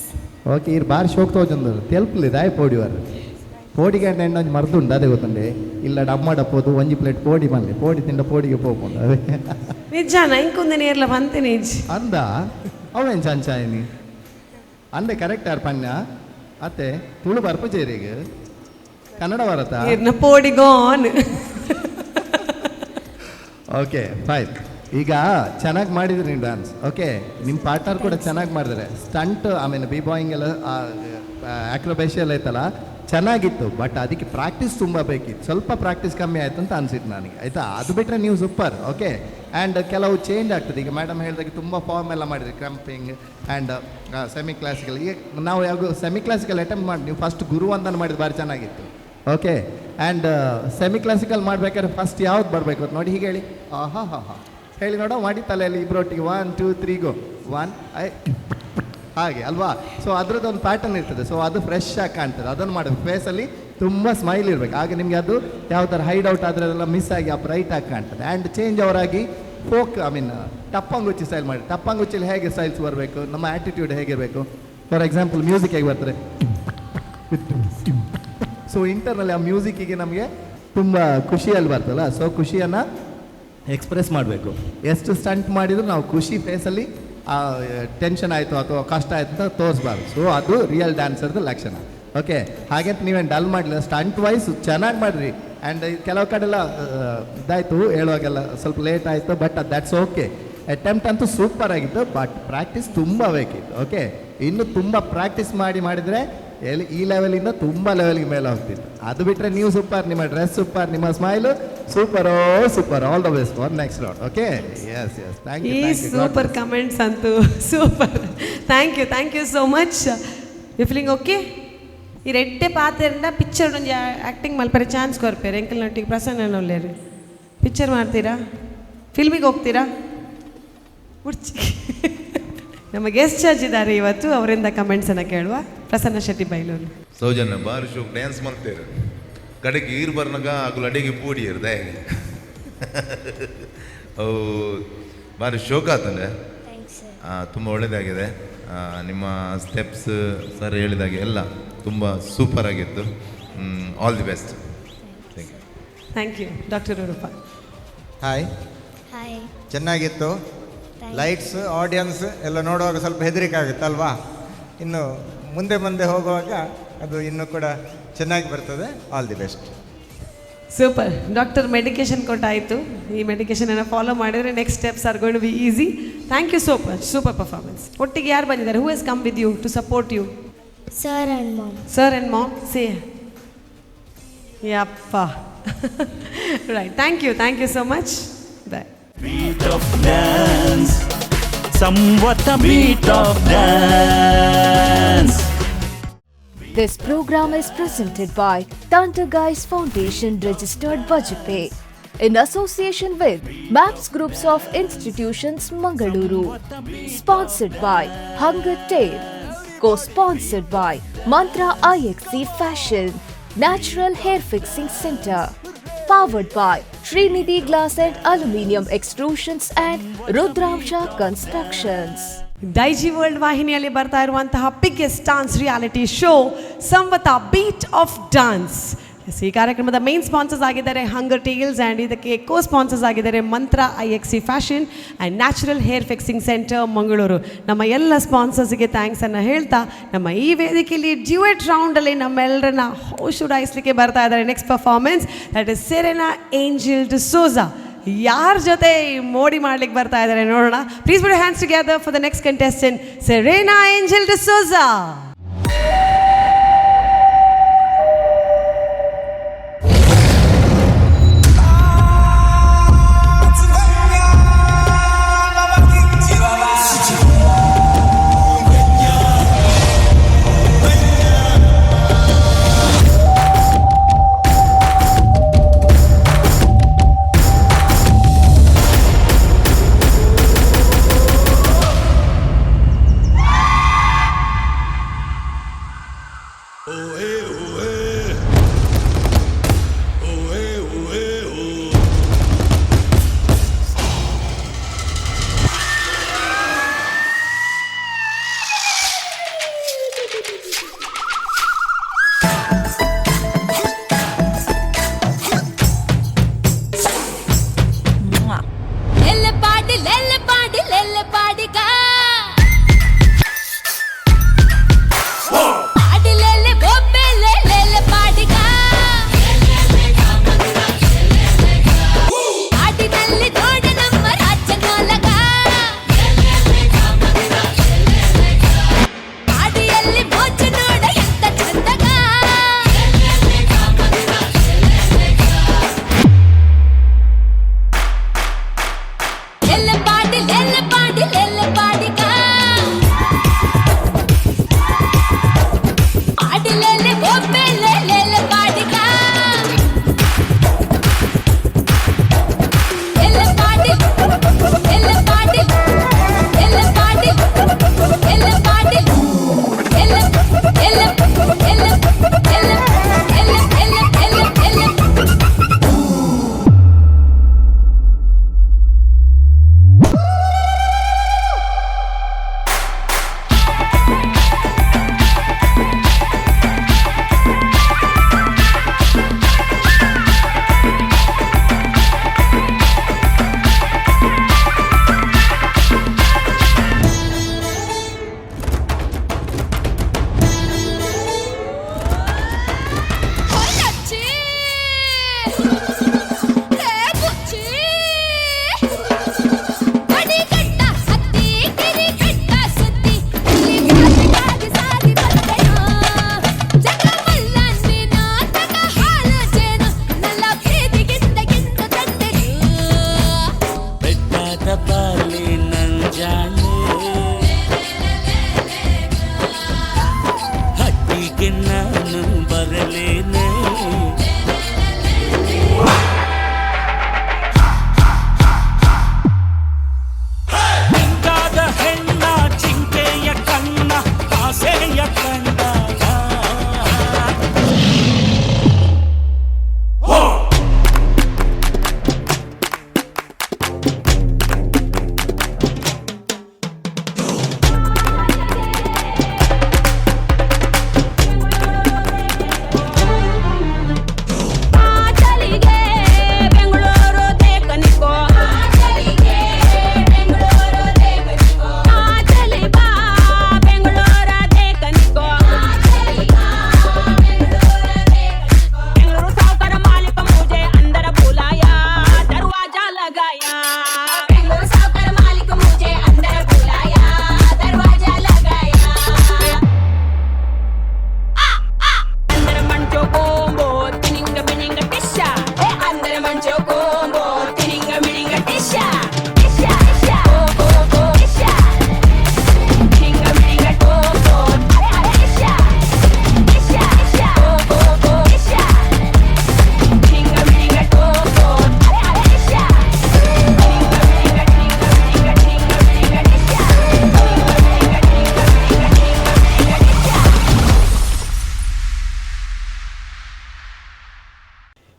[SPEAKER 4] Okay, ಇರು ಬಾರಿ ಶೋಕ್ ತೋಜಂದರು ತೆಲ್ಪಲಿದೆ ಪೋಡಿವಾರು ಪೋಡಿಗೆ ಅಂಡ ಎಂಡ ಮರ್ದುಂಡು ಅದೇ ಗೊತ್ತುಂಡೆ ಇಲ್ಲ ಡಮ್ಮ ಡಪ್ಪೋದು ಒಂಜಿ ಪ್ಲೇಟ್ ಪೋಡಿ ಬಂದೆ ಪೋಡಿ ತಿಂಡ ಪೋಡಿಗೆ ಹೋಗ್ಕೊಂಡು ಅದೇ
[SPEAKER 3] ನಿಜಾನ ಇಂಕೊಂದು ನೇರ್ಲ ಬಂತೇನೆ
[SPEAKER 4] ಅಂದ ಅವೇನು ಚಂಚಾಯಿನಿ ಅಂದೆ ಕರೆಕ್ಟ್ ಯಾರು ಪಣ್ಣ ಅತ್ತೆ ತುಳು ಬರ್ಪ ಚೇರಿಗೆ ಕನ್ನಡ ಬರತ್ತಾ
[SPEAKER 3] ಪೋಡಿಗೋನ್.
[SPEAKER 4] Okay fine. ಈಗ ಚೆನ್ನಾಗಿ ಮಾಡಿದ್ರಿ ನೀವು ಡ್ಯಾನ್ಸ್. ಓಕೆ, ನಿಮ್ಮ ಪಾರ್ಟ್ನರ್ ಕೂಡ ಚೆನ್ನಾಗಿ ಮಾಡಿದ್ದಾರೆ. ಸ್ಟಂಟ್ ಆಮೇಲೆ ಬಿ ಬಾಯಿಂಗ್ ಎಲ್ಲ ಆಕ್ರೋಬೇಷಿ ಎಲ್ಲ ಐತಲ್ಲ ಚೆನ್ನಾಗಿತ್ತು. ಬಟ್ ಅದಕ್ಕೆ ಪ್ರಾಕ್ಟೀಸ್ ತುಂಬ ಬೇಕಿತ್ತು. ಸ್ವಲ್ಪ ಪ್ರಾಕ್ಟೀಸ್ ಕಮ್ಮಿ ಆಯಿತು ಅಂತ ಅನಿಸಿತ್ತು ನನಗೆ, ಆಯಿತಾ? ಅದು ಬಿಟ್ಟರೆ ನೀವು ಸೂಪರ್. ಓಕೆ, ಆ್ಯಂಡ್ ಕೆಲವು ಚೇಂಜ್ ಆಗ್ತದೆ. ಈಗ ಮೇಡಮ್ ಹೇಳಿದಾಗೆ ತುಂಬ ಫಾರ್ಮ್ ಎಲ್ಲ ಮಾಡಿದ್ರಿ, ಕ್ರಂಪಿಂಗ್ ಆ್ಯಂಡ್ ಸೆಮಿ ಕ್ಲಾಸಿಕಲ್. ಈಗ ನಾವು ಯಾವ ಸೆಮಿ ಕ್ಲಾಸಿಕಲ್ ಅಟೆಂಪ್ಟ್ ಮಾಡಿ ನೀವು ಫಸ್ಟ್ ಗುರು ಅಂತ ಮಾಡಿದ್ದು ಭಾರಿ ಚೆನ್ನಾಗಿತ್ತು. ಓಕೆ, ಆ್ಯಂಡ್ ಸೆಮಿ ಕ್ಲಾಸಿಕಲ್ ಮಾಡಬೇಕಾದ್ರೆ ಫಸ್ಟ್ ಯಾವ್ದು ಬರಬೇಕು ಅಂತ ನೋಡಿ ಹೀಗೆ ಹೇಳಿ, ಹಾ ಹೇಳಿ ನೋಡೋ, ಮಾಡಿ ತಲೆಯಲ್ಲಿ ಇಬ್ಬರೊಟ್ಟಿಗೆ 1 2 3 ಗೋ 1 ಹಾಗೆ ಅಲ್ವಾ? ಸೊ ಅದ್ರದ್ದು ಒಂದು ಪ್ಯಾಟರ್ನ್ ಇರ್ತದೆ. ಸೊ ಅದು ಫ್ರೆಶ್ ಆಗಿ ಕಾಣ್ತದೆ. ಅದನ್ನು ಮಾಡಬೇಕು. ಫೇಸಲ್ಲಿ ತುಂಬ ಸ್ಮೈಲ್ ಇರಬೇಕು. ಆಗ ನಿಮಗೆ ಅದು ಯಾವ ಥರ ಹೈಡ್ ಔಟ್ ಆದರೆ ಅದೆಲ್ಲ ಮಿಸ್ ಆಗಿ ಬ್ರೈಟ್ ಆಗಿ ಕಾಣ್ತದೆ. ಆ್ಯಂಡ್ ಚೇಂಜ್ ಅವರಾಗಿ folk I mean Tappanguchi style ಮಾಡಿ. ಟಪ್ಪಂಗುಚ್ಚಿಲಿ ಹೇಗೆ ಸ್ಟೈಲ್ಸ್ ಬರಬೇಕು, ನಮ್ಮ ಆ್ಯಟಿಟ್ಯೂಡ್ ಹೇಗಿರಬೇಕು. ಫಾರ್ ಎಕ್ಸಾಂಪಲ್ ಮ್ಯೂಸಿಕ್ ಹೇಗೆ ಬರ್ತಾರೆ, ಸೊ ಇಂಟರ್ನಲ್ಲಿ ಆ ಮ್ಯೂಸಿಕ್ಕಿಗೆ ನಮಗೆ ತುಂಬ ಖುಷಿಯಲ್ಲಿ ಬರ್ತಲ್ಲ, ಸೊ ಖುಷಿಯನ್ನು ಎಕ್ಸ್ಪ್ರೆಸ್ ಮಾಡಬೇಕು. ಎಷ್ಟು ಸ್ಟಂಟ್ ಮಾಡಿದರೂ ನಾವು ಖುಷಿ ಫೇಸಲ್ಲಿ ಟೆನ್ಷನ್ ಆಯಿತು ಅಥವಾ ಕಷ್ಟ ಆಯಿತು ಅಂತ ತೋರಿಸ್ಬಾರ್ದು. ಸೊ ಅದು ರಿಯಲ್ ಡ್ಯಾನ್ಸರ್ದು ಲಕ್ಷಣ. ಓಕೆ, ಹಾಗಂತ ನೀವೇನು ಡಲ್ ಮಾಡಲಿಲ್ಲ, ಸ್ಟಂಟ್ ವೈಸ್ ಚೆನ್ನಾಗಿ ಮಾಡಿರಿ. ಆ್ಯಂಡ್ ಕೆಲವು ಕಡೆಲ್ಲ ಇದಾಯಿತು ಹೇಳುವಾಗೆಲ್ಲ ಸ್ವಲ್ಪ ಲೇಟ್ ಆಯಿತು, ಬಟ್ ದ್ಯಾಟ್ಸ್ ಓಕೆ. ಅಟೆಂಪ್ಟ್ ಅಂತೂ ಸೂಪರ್ ಆಗಿತ್ತು, ಬಟ್ ಪ್ರಾಕ್ಟೀಸ್ ತುಂಬ ಬೇಕಿತ್ತು. ಓಕೆ, ಇನ್ನು ತುಂಬ ಪ್ರಾಕ್ಟೀಸ್ ಮಾಡಿದರೆ ಈ ಲೆವೆಲಿಂದ ತುಂಬ ಲೆವೆಲ್ಗೆ ಮೇಲೆ ಹೋಗ್ತಿತ್ತು. ಅದು ಬಿಟ್ಟರೆ ನೀವು ಸೂಪರ್, ನಿಮ್ಮ ಡ್ರೆಸ್ ಸೂಪರ್, ನಿಮ್ಮ smile super. Super, all the best for next round. Okay, yes yes, thank you.
[SPEAKER 3] ಈ ಸೂಪರ್ ಕಮೆಂಟ್ಸ್ ಅಂತೂ super. Thank you so much. You feeling okay? ಈ ರೆಡ್ಡೆ ಪಾತ್ರೆಯಿಂದ ಪಿಕ್ಚರ್ ಒಂದು ಆ್ಯಕ್ಟಿಂಗ್ ಮಲ್ಪರೆ ಚಾನ್ಸ್ ಕೊರ್ಪೇರು ಎಂಕಲ್ ನಟಿಗೆ ಪ್ರಸನ್ನ ಒಳ್ಳೆಯರು. ಪಿಕ್ಚರ್ ಮಾಡ್ತೀರಾ, ಫಿಲ್ಮಿಗೆ ಹೋಗ್ತೀರಾ? ಉಡ್ಚಿ ನಮ್ಮ ಗೆಸ್ಟ್ ಜಡ್ಜ್ ಇದ್ದಾರೆ ಇವತ್ತು, ಅವರಿಂದ ಕಮೆಂಟ್ಸನ್ನು ಕೇಳುವ. ಪ್ರಸನ್ನ ಶೆಟ್ಟಿ ಬೈಲೂರು.
[SPEAKER 8] ಸೌಜನ್ಯ ಬಾರಿ ಶೋಕ್ ಡ್ಯಾನ್ಸ್ ಮಾಡ್ತೇವೆ, ಕಡೆಗೆ ಈರು ಬರ್ನಾಗ ಅಗಲು ಅಡಿಗೆ ಪೂಡಿ ಇರ್ದೆ ಅವು ಭಾರಿ ಶೋಕ್ ಆತಂದ್ರೆ ತುಂಬ ಒಳ್ಳೆಯದಾಗಿದೆ. ನಿಮ್ಮ ಸ್ಟೆಪ್ಸ್ ಸರ್ ಹೇಳಿದಾಗೆ ಎಲ್ಲ ತುಂಬ ಸೂಪರ್ ಆಗಿತ್ತು. All the best.
[SPEAKER 3] Thank you. Doctor Roopa.
[SPEAKER 7] Hi.
[SPEAKER 9] Hi.
[SPEAKER 7] ಚೆನ್ನಾಗಿತ್ತು. ಲೈಟ್ಸ್, ಆಡಿಯನ್ಸ್ ಎಲ್ಲ ನೋಡುವಾಗ ಸ್ವಲ್ಪ ಹೆದರಿಕೆ ಆಗುತ್ತಲ್ವಾ, ಇನ್ನು ಮುಂದೆ ಹೋಗುವಾಗ ಅದು ಇನ್ನೂ ಕೂಡ ಚೆನ್ನಾಗಿ ಬರ್ತದೆ. All the best.
[SPEAKER 3] Super. Doctor medication ಕೊಟ್ಟಾಯಿತು. ಈ ಮೆಡಿಕೇಶನನ್ನು ಫಾಲೋ ಮಾಡಿದರೆ next steps are going to be easy. Thank you so much. Super performance. ಒಟ್ಟಿಗೆ ಯಾರು ಬಂದಿದ್ದಾರೆ? Who has come with you to support you?
[SPEAKER 9] Sir and ma'am.
[SPEAKER 3] Sir and ma'am, say ಯಪ್ಪ. Right, thank you so much. Bye.
[SPEAKER 1] Beat of dance, somewhat a beat of dance.
[SPEAKER 2] This program is presented by Thunder Guys Foundation Registered Budget Pay in association with MAPS Groups of Institutions Mangaluru. Sponsored by Hunger Tale. Co-sponsored by Mantra IXC Fashion, Natural Hair Fixing Center. Powered by Srinidhi Glass and Aluminium Extrusions and Rudramsha Constructions.
[SPEAKER 3] Daijiworld ವಾಹಿನಿಯಲ್ಲಿ ಬರ್ತಾ ಇರುವಂತಹ biggest dance reality show Samvata beat of dance. ಈ ಕಾರ್ಯಕ್ರಮದ ಮೇನ್ ಸ್ಪಾನ್ಸರ್ಸ್ ಆಗಿದ್ದಾರೆ ಹಂಗರ್ ಟೇಲ್ಸ್ ಆ್ಯಂಡ್ ಇದಕ್ಕೆ ಕೋ ಸ್ಪಾನ್ಸರ್ಸ್ ಆಗಿದ್ದಾರೆ ಮಂತ್ರ IXC fashion and natural hair fixing centre Mangaluru. ನಮ್ಮ ಎಲ್ಲ ಸ್ಪಾನ್ಸರ್ಸ್ಗೆ ಥ್ಯಾಂಕ್ಸನ್ನು ಹೇಳ್ತಾ ನಮ್ಮ ಈ ವೇದಿಕೆಯಲ್ಲಿ ಡ್ಯೂಯೆಟ್ ರೌಂಡಲ್ಲಿ ನಮ್ಮೆಲ್ಲರನ್ನ ಹೋಶುಡಾಯಿಸಲಿಕ್ಕೆ ಬರ್ತಾ ಇದ್ದಾರೆ. Next performance that is Serena angel D'Souza. ಯಾರ ಜೊತೆ ಮೋಡಿ ಮಾಡ್ಲಿಕ್ಕೆ ಬರ್ತಾ ಇದ್ದಾರೆ ನೋಡೋಣ. Please put your hands together for the next contestant Serena angel D'Souza.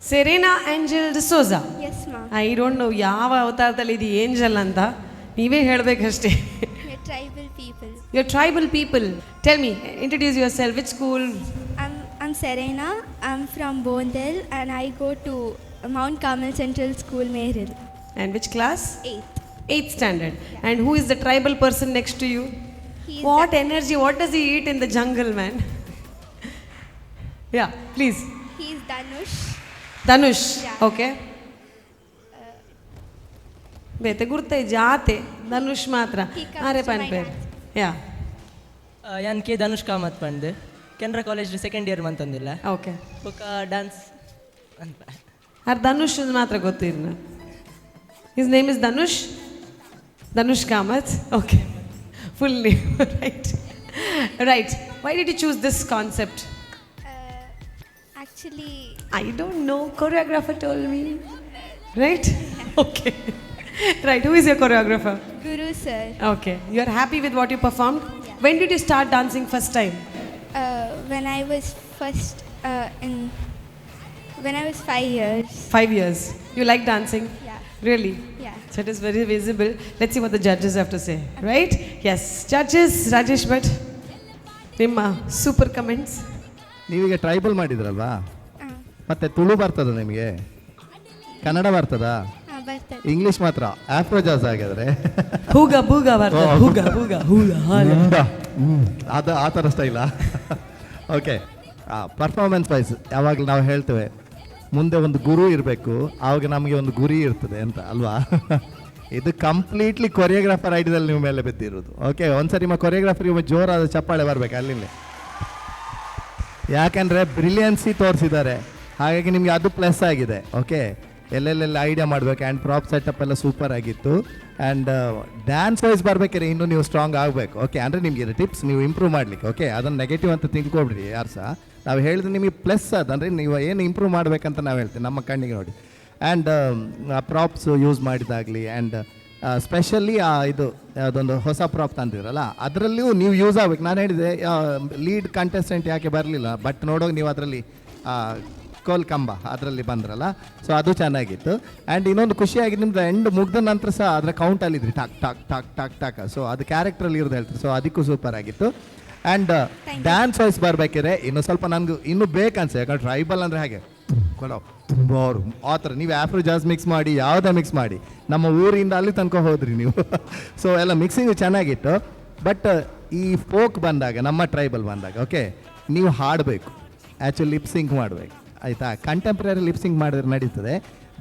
[SPEAKER 3] Serena angel D'Souza.
[SPEAKER 9] Yes, ma'am.
[SPEAKER 3] I don't know ಯಾವ ಅವತಾರದಲ್ಲಿ ಇದು ಏಂಜಲ್ ಅಂತ, ನೀವೇ ಹೇಳಬೇಕಷ್ಟೇ.
[SPEAKER 9] We're tribal people.
[SPEAKER 3] You're tribal people. Tell me, introduce yourself. Which school?
[SPEAKER 9] I'm Serena. I'm from Bondel and I go to Mount Carmel Central School, Meril.
[SPEAKER 3] And which class?
[SPEAKER 9] 8th.
[SPEAKER 3] 8th standard. And who is the tribal person next to you? What energy, what does he eat in the jungle, man? Yeah, please.
[SPEAKER 9] He's Danush.
[SPEAKER 3] Danush,
[SPEAKER 9] Yeah.
[SPEAKER 3] okay. ಬೇತೆ ಗುರ್ತೆ ಜಾತೆ ಧನುಷ್ ಮಾತ್ರ ಆರೆ ಪನ್ಪೇರ್. ಯಾ
[SPEAKER 16] ಯಾನ್ ಕೆ ಧನುಷ್ ಕಾಮತ್ ಪಂಡ್ ಕೆನರಾ ಕಾಲೇಜ್ ಸೆಕೆಂಡ್ ಇಯರ್ ಮಂತಂದಿಲ್ಲ.
[SPEAKER 3] ಓಕೆ.
[SPEAKER 16] ಬೊಕ್ಕ ಡ್ಯಾನ್ಸ್ ಅಂತ
[SPEAKER 3] ಆರ್ ಧನುಷ್ ಮಾತ್ರ ಗೊತ್ತಿರ್ನ. His name is Dhanush. Dhanush Kamath. Okay. Full name. Right. Right. Why did you choose this concept?
[SPEAKER 9] Actually,
[SPEAKER 3] I don't know. Choreographer told me. Right? Okay. Right. Who is your choreographer?
[SPEAKER 9] Guru sir.
[SPEAKER 3] Okay. You are happy with what you performed?
[SPEAKER 9] Yeah.
[SPEAKER 3] When did you start dancing first time?
[SPEAKER 9] When I was when I was 5 years.
[SPEAKER 3] 5 years. You like dancing?
[SPEAKER 9] Yeah.
[SPEAKER 3] Really?
[SPEAKER 9] Yeah.
[SPEAKER 3] So it is very visible. Let's see what the judges have to say. Right? Yes. Judges, Rajesh Bhatt. Nimma super comments.
[SPEAKER 4] ನೀವೀಗ ಟ್ರೈಬಲ್ ಮಾಡಿದ್ರಲ್ವಾ, ಮತ್ತೆ ತುಳು ಬರ್ತದ ನಿಮಗೆ? ಕನ್ನಡ ಬರ್ತದಾ? ಇಂಗ್ಲಿಷ್ ಮಾತ್ರ? ಆಫ್ರೋ ಜಾಸ್ ಆಗಿದ್ರೆ
[SPEAKER 3] ಹೂಗ ಬೂಗ ಬರ್ತದೆ. ಹೂಗ ಬೂಗ ಹೂಗ
[SPEAKER 4] ಅದು ಆ ಥರ ಸ್ಟೈಲಾ? ಓಕೆ. ಪರ್ಫಾರ್ಮೆನ್ಸ್ ವೈಸ್ ಯಾವಾಗಲೂ ನಾವು ಹೇಳ್ತೇವೆ ಮುಂದೆ ಒಂದು ಗುರು ಇರಬೇಕು, ಆವಾಗ ನಮಗೆ ಒಂದು ಗುರಿ ಇರ್ತದೆ ಅಂತ ಅಲ್ವಾ? ಇದು ಕಂಪ್ಲೀಟ್ಲಿ ಕೊರಿಯೋಗ್ರಾಫರ್ ಐಡಿಯಾದಲ್ಲಿ ನೀವು ಮೇಲೆ ಬಿದ್ದಿರೋದು. ಓಕೆ, ಒಂದ್ಸರಿ ನಿಮ್ಮ ಕೊರಿಯೋಗ್ರಾಫರ್ಗೆ ಜೋರಾದ ಚಪ್ಪಾಳೆ ಬರಬೇಕು ಅಲ್ಲಿಂದ, ಯಾಕಂದರೆ ಬ್ರಿಲಿಯನ್ಸಿ ತೋರಿಸಿದ್ದಾರೆ. ಹಾಗಾಗಿ ನಿಮಗೆ ಅದು ಪ್ಲಸ್ ಆಗಿದೆ. ಓಕೆ, ಎಲ್ಲೆಲ್ಲೆಲ್ಲ ಐಡಿಯಾ ಮಾಡಬೇಕು. ಆ್ಯಂಡ್ ಪ್ರಾಪ್ ಸೆಟಪ್ ಎಲ್ಲ ಸೂಪರ್ ಆಗಿತ್ತು. ಆ್ಯಂಡ್ ಡ್ಯಾನ್ಸ್ ವೈಸ್ ಬರಬೇಕಾದ್ರೆ ಇನ್ನೂ ನೀವು ಸ್ಟ್ರಾಂಗ್ ಆಗಬೇಕು. ಓಕೆ, ಅಂದರೆ ನಿಮಗೆ ಟಿಪ್ಸ್ ನೀವು ಇಂಪ್ರೂವ್ ಮಾಡಲಿಕ್ಕೆ. ಓಕೆ, ಅದನ್ನು ನೆಗೆಟಿವ್ ಅಂತ ತಿಳ್ಕೊಬಿಡ್ರಿ ಯಾರು ಸಹ. ನಾವು ಹೇಳಿದ್ರೆ ನಿಮಗೆ ಪ್ಲಸ್ ಅದಂದರೆ ನೀವು ಏನು ಇಂಪ್ರೂವ್ ಮಾಡಬೇಕಂತ ನಾವು ಹೇಳ್ತೀವಿ ನಮ್ಮ ಕಣ್ಣಿಗೆ ನೋಡಿ. ಆ್ಯಂಡ್ ಪ್ರಾಪ್ಸ್ ಯೂಸ್ ಮಾಡಿದಾಗಲಿ ಆ್ಯಂಡ್ ಸ್ಪೆಷಲಿ ಇದು ಯಾವುದೊಂದು ಹೊಸ ಪ್ರಾಪ್ ತಂದಿರಲ್ಲ ಅದರಲ್ಲಿಯೂ ನೀವು ಯೂಸ್ ಆಗಬೇಕು. ನಾನು ಹೇಳಿದೆ ಲೀಡ್ ಕಂಟೆಸ್ಟೆಂಟ್ ಯಾಕೆ ಬರಲಿಲ್ಲ, ಬಟ್ ನೋಡೋಕೆ ನೀವು ಅದರಲ್ಲಿ ಕೋಲ್ ಕಂಬ ಅದರಲ್ಲಿ ಬಂದ್ರಲ್ಲ, ಸೊ ಅದು ಚೆನ್ನಾಗಿತ್ತು. ಆ್ಯಂಡ್ ಇನ್ನೊಂದು ಖುಷಿಯಾಗಿ ನಿಮ್ದು ಎಂಡ್ ಮುಗ್ದ ನಂತರ ಸಹ ಅದರ ಕೌಂಟಲ್ಲಿದ್ರಿ ಟಾಕ್ ಟಾಕ್ ಟಾಕ್ ಟಾಕ್ ಟಾಕ್. ಸೊ ಅದು ಕ್ಯಾರೆಕ್ಟ್ರಲ್ಲಿ ಇರೋದು ಹೇಳ್ತಾರೆ. ಸೊ ಅದಕ್ಕೂ ಸೂಪರ್ ಆಗಿತ್ತು. ಆ್ಯಂಡ್ ಡ್ಯಾನ್ಸ್ ವಾಯ್ಸ್ ಬರಬೇಕಾದ್ರೆ ಇನ್ನೂ ಸ್ವಲ್ಪ ನನಗೂ ಇನ್ನೂ ಬೇಕನ್ಸೆ, ಯಾಕಂದ್ರೆ ಟ್ರೈಬಲ್ ಅಂದರೆ ಹಾಗೆ ಕೊಡೋ ತುಂಬ ಅವರು ಆ ಥರ ನೀವು ಆಫ್ರೋ ಜಾಸ್ ಮಿಕ್ಸ್ ಮಾಡಿ ಯಾವುದೇ ಮಿಕ್ಸ್ ಮಾಡಿ ನಮ್ಮ ಊರಿಂದ ಅಲ್ಲಿ ತನಕ ಹೋದ್ರಿ ನೀವು. ಸೊ ಎಲ್ಲ ಮಿಕ್ಸಿಂಗ್ ಚೆನ್ನಾಗಿತ್ತು. ಬಟ್ ಈ ಫೋಕ್ ಬಂದಾಗ, ನಮ್ಮ ಟ್ರೈಬಲ್ ಬಂದಾಗ, ಓಕೆ, ನೀವು ಹಾಡಬೇಕು, ಆ್ಯಕ್ಚುಲಿ ಲಿಪ್ಸಿಂಗ್ ಮಾಡಬೇಕು, ಆಯಿತಾ? ಕಂಟೆಂಪ್ರರಿ ಲಿಪ್ಸಿಂಗ್ ಮಾಡಿದ್ರೆ ನಡೀತದೆ.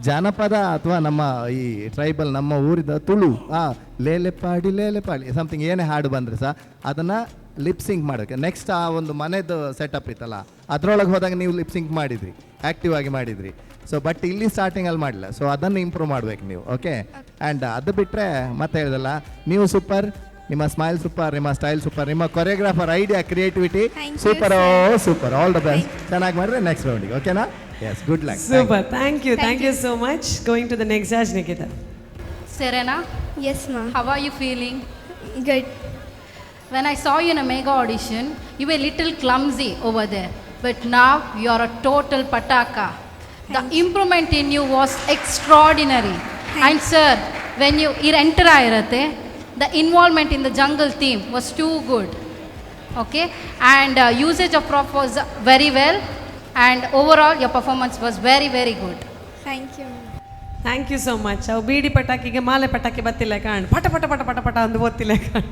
[SPEAKER 4] ಜಾನಪದ ಅಥವಾ ನಮ್ಮ ಈ ಟ್ರೈಬಲ್ ನಮ್ಮ ಊರಿದ ತುಳು ಲೇಲೆ ಪಾಡಿ ಸಮಥಿಂಗ್ ಏನೇ ಹಾಡು ಬಂದರೆ ಸಹ ಅದನ್ನು ಲಿಪ್ಸಿಂಗ್ ಮಾಡೋಕ್ಕೆ. ನೆಕ್ಸ್ಟ್ ಆ ಒಂದು ಮನೆದು ಸೆಟಪ್ ಇತ್ತಲ್ಲ ಅದರೊಳಗೆ ಹೋದಾಗ ನೀವು ಲಿಪ್ಸಿಂಗ್ ಮಾಡಿದ್ರಿ, ಆ್ಯಕ್ಟಿವ್ ಆಗಿ ಮಾಡಿದ್ರಿ. ಸೊ ಬಟ್ ಇಲ್ಲಿ ಸ್ಟಾರ್ಟಿಂಗಲ್ಲಿ ಮಾಡಲಿಲ್ಲ. ಸೊ ಅದನ್ನು ಇಂಪ್ರೂವ್ ಮಾಡಬೇಕು ನೀವು. ಓಕೆ, ಆ್ಯಂಡ್ ಅದು ಬಿಟ್ಟರೆ ಮತ್ತೆ ಹೇಳಿದಲ್ಲ, ನೀವು ಸೂಪರ್, ನಿಮ್ಮ ಸ್ಮೈಲ್ ಸೂಪರ್, ನಿಮ್ಮ ಸ್ಟೈಲ್ ಸೂಪರ್, ನಿಮ್ಮ choreographer idea creativity super. Super, all the best. ಚೆನ್ನಾಗಿ ಮಾಡಿದ್ರೆ ನೆಕ್ಸ್ಟ್ ರೌಂಡಿಗೆ. ಓಕೆನಾ? Yes, good luck.
[SPEAKER 3] Super, thank you so much. Going to the next judge, Nikita.
[SPEAKER 6] Serena?
[SPEAKER 9] Yes, ma'am.
[SPEAKER 6] How are you feeling?
[SPEAKER 9] Good.
[SPEAKER 6] When I saw you in a mega audition, you were a little clumsy over there. But now you are a total pataka. The improvement in you was extraordinary. And sir, when you enter ayirate, the involvement in the jungle theme was too good. Okay? And usage of prop was very well. And overall, your performance was very, very good.
[SPEAKER 9] Thank you.
[SPEAKER 3] Thank you so much. ಅವು ಬೀಡಿ ಪಟಾಕಿಗೆ ಮಾಲೆ ಪಟಾಕಿ ಬತ್ತಿಲ್ಲ ಕಾಣ್, ಪಟ ಪಟ ಪಟ ಪಟ ಪಟ ಅಂದು ಓದ್ತಿಲ್ಲ ಕಾಣ್.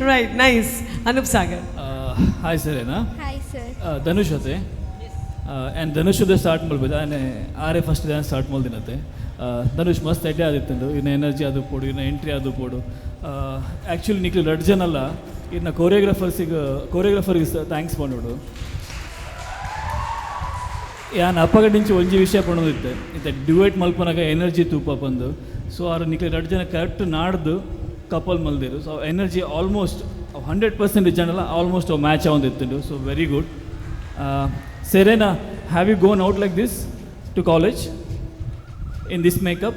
[SPEAKER 3] Right, nice. Anoop Sagar.
[SPEAKER 5] Hi Serena?
[SPEAKER 9] Hi, sir.
[SPEAKER 5] Dhanush ಜೊತೆ ಆ್ಯಂಡ್ ಧನುಷ್ ಜೊತೆ ಸ್ಟಾರ್ಟ್ ಮಾಡ್ಬೋದು. ಆರೇ ಫಸ್ಟ್ ಡ್ಯಾನ್ಸ್ ಸ್ಟಾರ್ಟ್ ಮಾಡ್ದಿನತ್ತೆ. ಧನುಷ್ ಮಸ್ತ್ ಐಡಿಯಾ ಆದಿತ್ತು. ಇನ್ನು ಎನರ್ಜಿ ಅದು ಪೋಡು, ಇನ್ನು ಎಂಟ್ರಿ ಅದು ಪೋಡು. ಆ್ಯಕ್ಚುಲಿ ನಿಕ್ಲು ರೆಡ್ ಜನಲ್ಲ ಇನ್ನು ಕೊರಿಯೋಗ್ರಾಫರ್ಗೆ ಥ್ಯಾಂಕ್ಸ್ ಮಾಡೋಡು. ಯಾನ್ ಅಪ್ಪಗಡಿಂಚು ಒಂಜಿ ವಿಷಯ ಪಣೋದಿತ್ತೆ ಇತ್ತೆ ಡ್ಯೂಯೇಟ್ ಮಲ್ಪನಾಗ ಎನರ್ಜಿ ತೂಪ ಬಂದು. ಸೊ ಅವ್ರು ನಿಕ್ಲೆ 2 ಜನ ಕರೆಕ್ಟ್ ನಾಡ್ದು ಕಪಲ್ ಮಲ್ದಿರು. ಸೊ ಎನರ್ಜಿ ಆಲ್ಮೋಸ್ಟ್ 100% ಜನಲ್ಲ ಆಲ್ಮೋಸ್ಟ್ ಮ್ಯಾಚ್ ಆಗೊಂದಿತ್ತು. So very good. Serena, have you gone out like this to college in this makeup?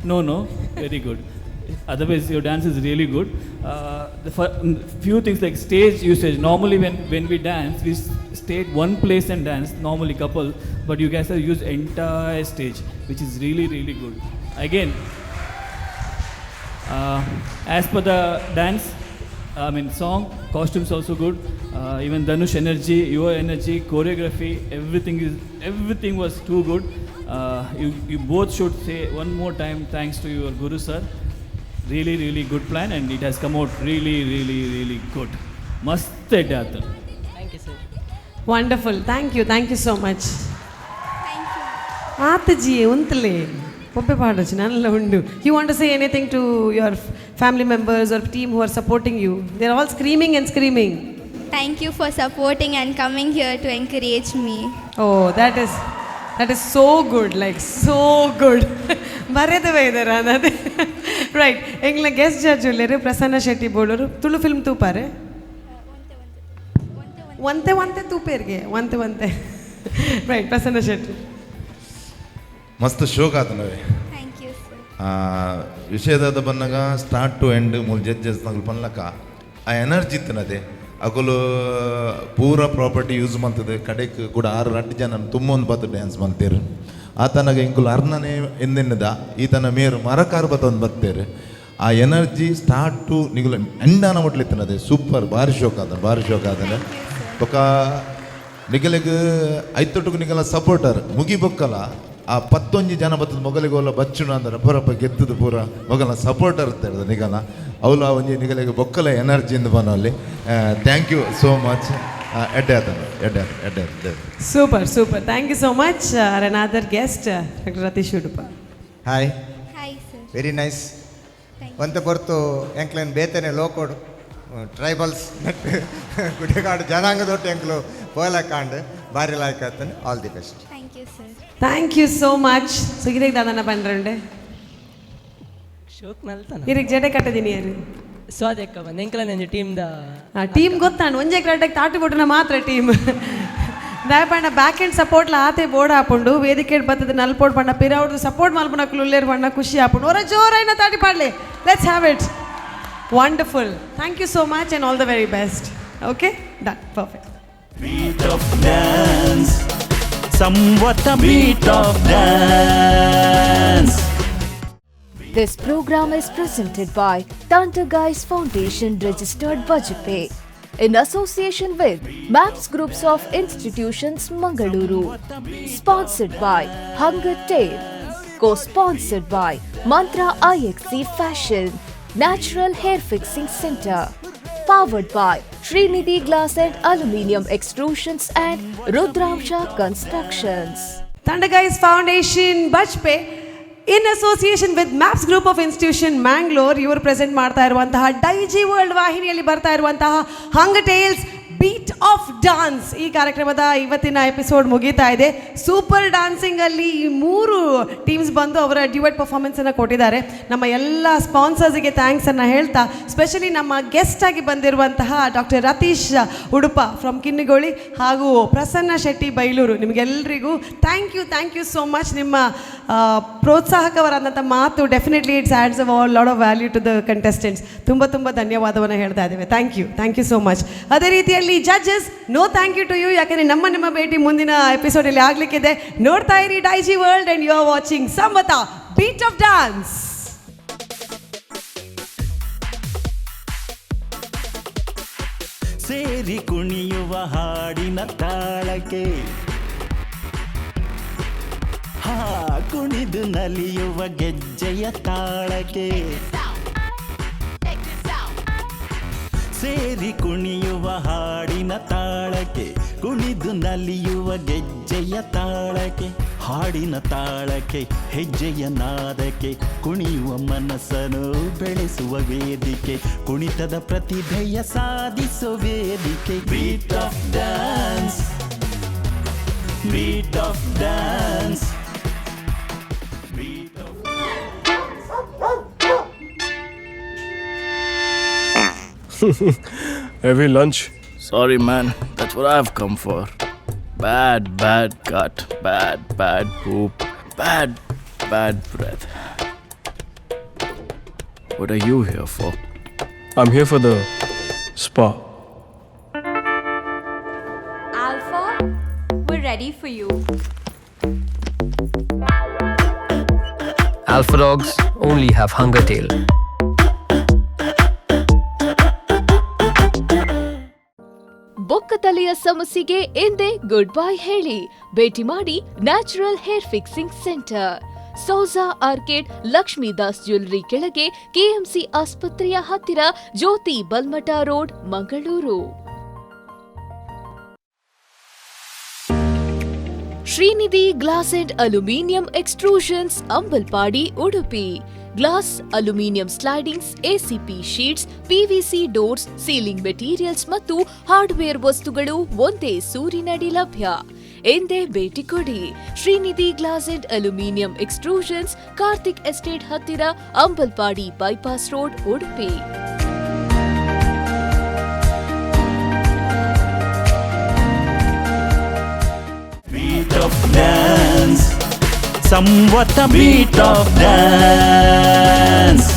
[SPEAKER 5] No, very good. otherwise your dance is really good. Few things like stage usage. Normally when we dance, we stay at one place and dance, normally couple, but you guys have used entire stage, which is really, really good. Again, as per the dance, song, costumes also good. Even Dhanush energy, your energy, choreography, everything was too good. You both should say one more time thanks to your Guru sir. Really, really good plan, and it has come out really, really, really good. Mast edda.
[SPEAKER 16] Thank you, sir.
[SPEAKER 3] Wonderful. Thank you so much. Aataji untale poppe paadachu nalla undu. You want to say anything to your family members or team who are supporting you? They're all screaming and screaming.
[SPEAKER 17] Thank you for supporting and coming here to encourage me.
[SPEAKER 3] Oh, that is so good, like so good. Baredave idara anade. Right. Engla guest judge ullere Prasanna Shetty boloru Tulu film tupare. Onte tuperge onte. Right, Prasanna Shetty.
[SPEAKER 8] ಮಸ್ತ್ ಶೋಕ್ ಆತ ನವೆ.
[SPEAKER 17] Thank you, sir.
[SPEAKER 8] ವಿಷಯದ ಬಂದಾಗ ಸ್ಟಾರ್ಟ್ ಟು ಎಂಡ್ ಮೂಲ ಜಡ್ಜಸ್ ನಗಲು ಪನ್ಲಕ ಆ ಎನರ್ಜಿ ಇತ್ತನದೆ ಅಕಲು ಪೂರ ಪ್ರಾಪರ್ಟಿ ಯೂಸ್ ಮಾಡ್ತದೆ ಕಡೆಗೆ ಕೂಡ 6 ಜನ ತುಂಬೊಂದು ಬತ್ತು ಡ್ಯಾನ್ಸ್ ಮಾಡ್ತೇರು ಆತನಾಗ ಇಂಕುಲು ಅರ್ನನೇ ಎಂದೆನ್ನದ ಈತನ ಮೇರು ಮರಕಾರ ಬತ್ತೊಂದು ಬರ್ತೇರು ಆ ಎನರ್ಜಿ ಸ್ಟಾರ್ಟ್ ಟು ನಿಗುಲು ಎಂಡಾನ ಮುಟ್ಲಿತ್ತನದೆ ಸೂಪರ್ ಭಾರಿ ಶೋಕ್ ಆದನೆ ಬೊಕ್ಕ ನಿಗಲಿಗೆ ಐತೊಟ್ಟಿಗೆ ನಿಗಲ ಸಪೋರ್ಟರ್ ಮುಗಿಬೊಕ್ಕಲ್ಲ ಆ 11 ಜನ ಬತ್ತದ ಮೊಗಲಿಗೆ ಹೋಲ ಬಚ್ಚುಣ ಅಂದ್ರೆ ರಬ್ಬರಪ್ಪ ಗೆದ್ದದು ಪೂರ ಮೊಗಲ ಸಪೋರ್ಟರ್ ಇರ್ತದೆ ನಿಗಲ ಅವಲ ಒಂಜಿ ನಿಗಲಿಗೆ ಬೊಕ್ಕಲ ಎನರ್ಜಿಯಿಂದ ಬನಲ್ಲಿ ಥ್ಯಾಂಕ್ ಯು ಸೋ ಮಚ್ ಎಡ್ಡೆ
[SPEAKER 3] super thank you so much another guest doctor Ratish Udupa.
[SPEAKER 7] Hi
[SPEAKER 17] sir.
[SPEAKER 7] Very nice. ಒಂತ ಬರ್ತು ಎಂಕ್ಲೇನು ಬೇತನೆ ಲೋಕೋಡು ಟ್ರೈಬಲ್ಸ್ ಗುಡಿಗಾಡು ಜನಾಂಗದೊಟ್ಟು ಎಂಕ್ಲು ಪೋಲ ಕಾಂಡು ಭಾರಿ ಲಾಯ್ಕ್ ಆತನೆ. All the best.
[SPEAKER 17] Thank you, sir.
[SPEAKER 3] Thank you so much. ಸುಗಿದಾಗ ದಾದನ ಬಂದ್ರಂಡೆ
[SPEAKER 16] ಶೋಕ್ ಮಲ್ತಾನ
[SPEAKER 3] ಇರಿಗೆ ಜಡೆ ಕಟ್ಟದಿನಿ ಯಾರು
[SPEAKER 16] ಸ್ವಾದಕ್ಕ ಬಂದು ಎಂಕಲ ನಂಜಿ ಟೀಮ್ದ
[SPEAKER 3] ಟೀಮ್ ಗೊತ್ತಾನು ಒಂಜೆ ಕರೆಕ್ಟಾಗಿ ತಾಟಿ ಕೊಟ್ಟನ ಮಾತ್ರ ಟೀಮ್ ದಯಪಂಡ ಬ್ಯಾಕ್ ಎಂಡ್ ಸಪೋರ್ಟ್ಲ ಆತೆ ಬೋರ್ಡ್ ಹಾಕೊಂಡು ವೇದಿಕೆ ಬರ್ತದೆ ನಲ್ಪೋಡ್ ಪಂಡ ಪಿರವ್ರದ್ದು ಸಪೋರ್ಟ್ ಮಲ್ಪನಕ್ಲು ಉಲ್ಲೇರು ಪಂಡ ಖುಷಿ ಹಾಕೊಂಡು ಅವರ ಜೋರೈನ ತಾಟಿ ಪಾಡ್ಲೆ. Let's have it. Wonderful. Thank you so much and all the very best. Okay, done, perfect.
[SPEAKER 18] Beat of dance, somewhat a beat of dance.
[SPEAKER 2] This program is presented by Tanta Guys Foundation Registered Budget Pay in association with MAPS Groups of Institutions Mangaluru. Sponsored by Hunger Tale. Co-sponsored by Mantra IXC Fashion, Natural Hair Fixing Center. Powered by Srinidhi Glass and Aluminium Extrusions and Rudramsha Constructions.
[SPEAKER 3] Tanta Guys Foundation Budget Pay in association with MAPS Group of Institution Mangalore ಇವರು ಪ್ರೆಸೆಂಟ್ ಮಾಡ್ತಾ ಇರುವಂತಹ ಡೈಜಿ ವರ್ಲ್ಡ್ ವಾಹಿನಿಯಲ್ಲಿ ಬರ್ತಾ ಇರುವಂತಹ ಹಂಗರ್ ಟೇಲ್ಸ್ ಬೀಟ್ ಆಫ್ ಡಾನ್ಸ್ ಈ ಕಾರ್ಯಕ್ರಮದ ಇವತ್ತಿನ ಎಪಿಸೋಡ್ ಮುಗೀತಾ ಇದೆ. ಸೂಪರ್ ಡ್ಯಾನ್ಸಿಂಗ್ ಅಲ್ಲಿ ಈ 3 ಟೀಮ್ಸ್ ಬಂದು ಅವರ ಡ್ಯುಯೆಟ್ ಪರ್ಫಾರ್ಮೆನ್ಸ್ ಅನ್ನು ಕೊಟ್ಟಿದ್ದಾರೆ. ನಮ್ಮ ಎಲ್ಲ ಸ್ಪಾನ್ಸರ್ಸ್ಗೆ ಥ್ಯಾಂಕ್ಸ್ ಅನ್ನು ಹೇಳ್ತಾ, ಸ್ಪೆಷಲಿ ನಮ್ಮ ಗೆಸ್ಟ್ ಆಗಿ ಬಂದಿರುವಂತಹ ಡಾಕ್ಟರ್ ರತೀಶ್ ಉಡುಪ ಫ್ರಮ್ ಕಿನ್ನಿಗೋಳಿ ಹಾಗೂ ಪ್ರಸನ್ನ ಶೆಟ್ಟಿ ಬೈಲೂರು, ನಿಮಗೆಲ್ಲರಿಗೂ ಥ್ಯಾಂಕ್ ಯು ಸೋ ಮಚ್. ನಿಮ್ಮ ಪ್ರೋತ್ಸಾಹಕವರಾದಂಥ ಮಾತು definitely it's adds a lot of value to the contestants. ತುಂಬ ಧನ್ಯವಾದವನ್ನು ಹೇಳ್ತಾ ಇದ್ದೇವೆ. Thank you so much. ಅದೇ ರೀತಿಯಲ್ಲಿ judges, no thank you to you, ಯಾಕಂದರೆ ನಮ್ಮ ಭೇಟಿ ಮುಂದಿನ ಎಪಿಸೋಡಲ್ಲಿ ಆಗಲಿಕ್ಕಿದೆ. ನೋಡ್ತಾ ಇರಿ Daijiworld and you are watching ಸಂವತ ಬೀಟ್ ಆಫ್ ಡಾನ್ಸ್.
[SPEAKER 18] ಸೇರಿ ಕುಣಿಯುವ ಹಾಡಿನ ತಾಳಕ್ಕೆ, ಕುಣಿದು ನಲಿಯುವ ಗೆಜ್ಜೆಯ ತಾಳಕ್ಕೆ, ಸೇರಿ ಕುಣಿಯುವ ಹಾಡಿನ ತಾಳಕ್ಕೆ, ಕುಣಿದು ನಲಿಯುವ ಗೆಜ್ಜೆಯ ತಾಳಕ್ಕೆ, ಹಾಡಿನ ತಾಳಕ್ಕೆ ಹೆಜ್ಜೆಯ ನಾದಕ್ಕೆ, ಕುಣಿಯುವ ಮನಸ್ಸನ್ನು ಬೆಳೆಸುವ ವೇದಿಕೆ, ಕುಣಿತದ ಪ್ರತಿಭೆಯ ಸಾಧಿಸುವ ವೇದಿಕೆ. Beat of dance, beat of dance.
[SPEAKER 19] Heavy lunch? Sorry man, that's what I've come for. Bad gut, bad poop, bad breath. What are you here for?
[SPEAKER 20] I'm here for the spa.
[SPEAKER 17] Alpha, we're ready for you.
[SPEAKER 21] Alpha dogs only have Hunger Tail.
[SPEAKER 2] ಬೊಕ್ಕ ತಲೆಯ ಸಮಸ್ಯೆಗೆ ಎಂದೇ ಗುಡ್ ಬೈ ಹೇಳಿ ಭೇಟಿ ಮಾಡಿ natural hair fixing centre, Souza orchid, Lakshmidas jewellery ಕೆಳಗೆ, ಕೆಎಂಸಿ ಆಸ್ಪತ್ರೆಯ ಹತ್ತಿರ, Jyothi Balmatta road, Mangaluru. Srinidhi glass and aluminium extrusions, Ambalpadi, Udupi. Glass, aluminium slidings, ACP sheets, PVC doors, ceiling materials ಮತ್ತು ಹಾರ್ಡ್ವೇರ್ ವಸ್ತುಗಳು ಒಂದೇ ಸೂರಿನಡಿ ಲಭ್ಯ. ಎಂದೇ ಭೇಟಿ ಕೊಡಿ. Srinidhi glass and aluminium extrusions, Karthik estate ಹತ್ತಿರ, Ambalpadi bypass road, Udupi.
[SPEAKER 18] Beat of dance, somewhat a beat of dance.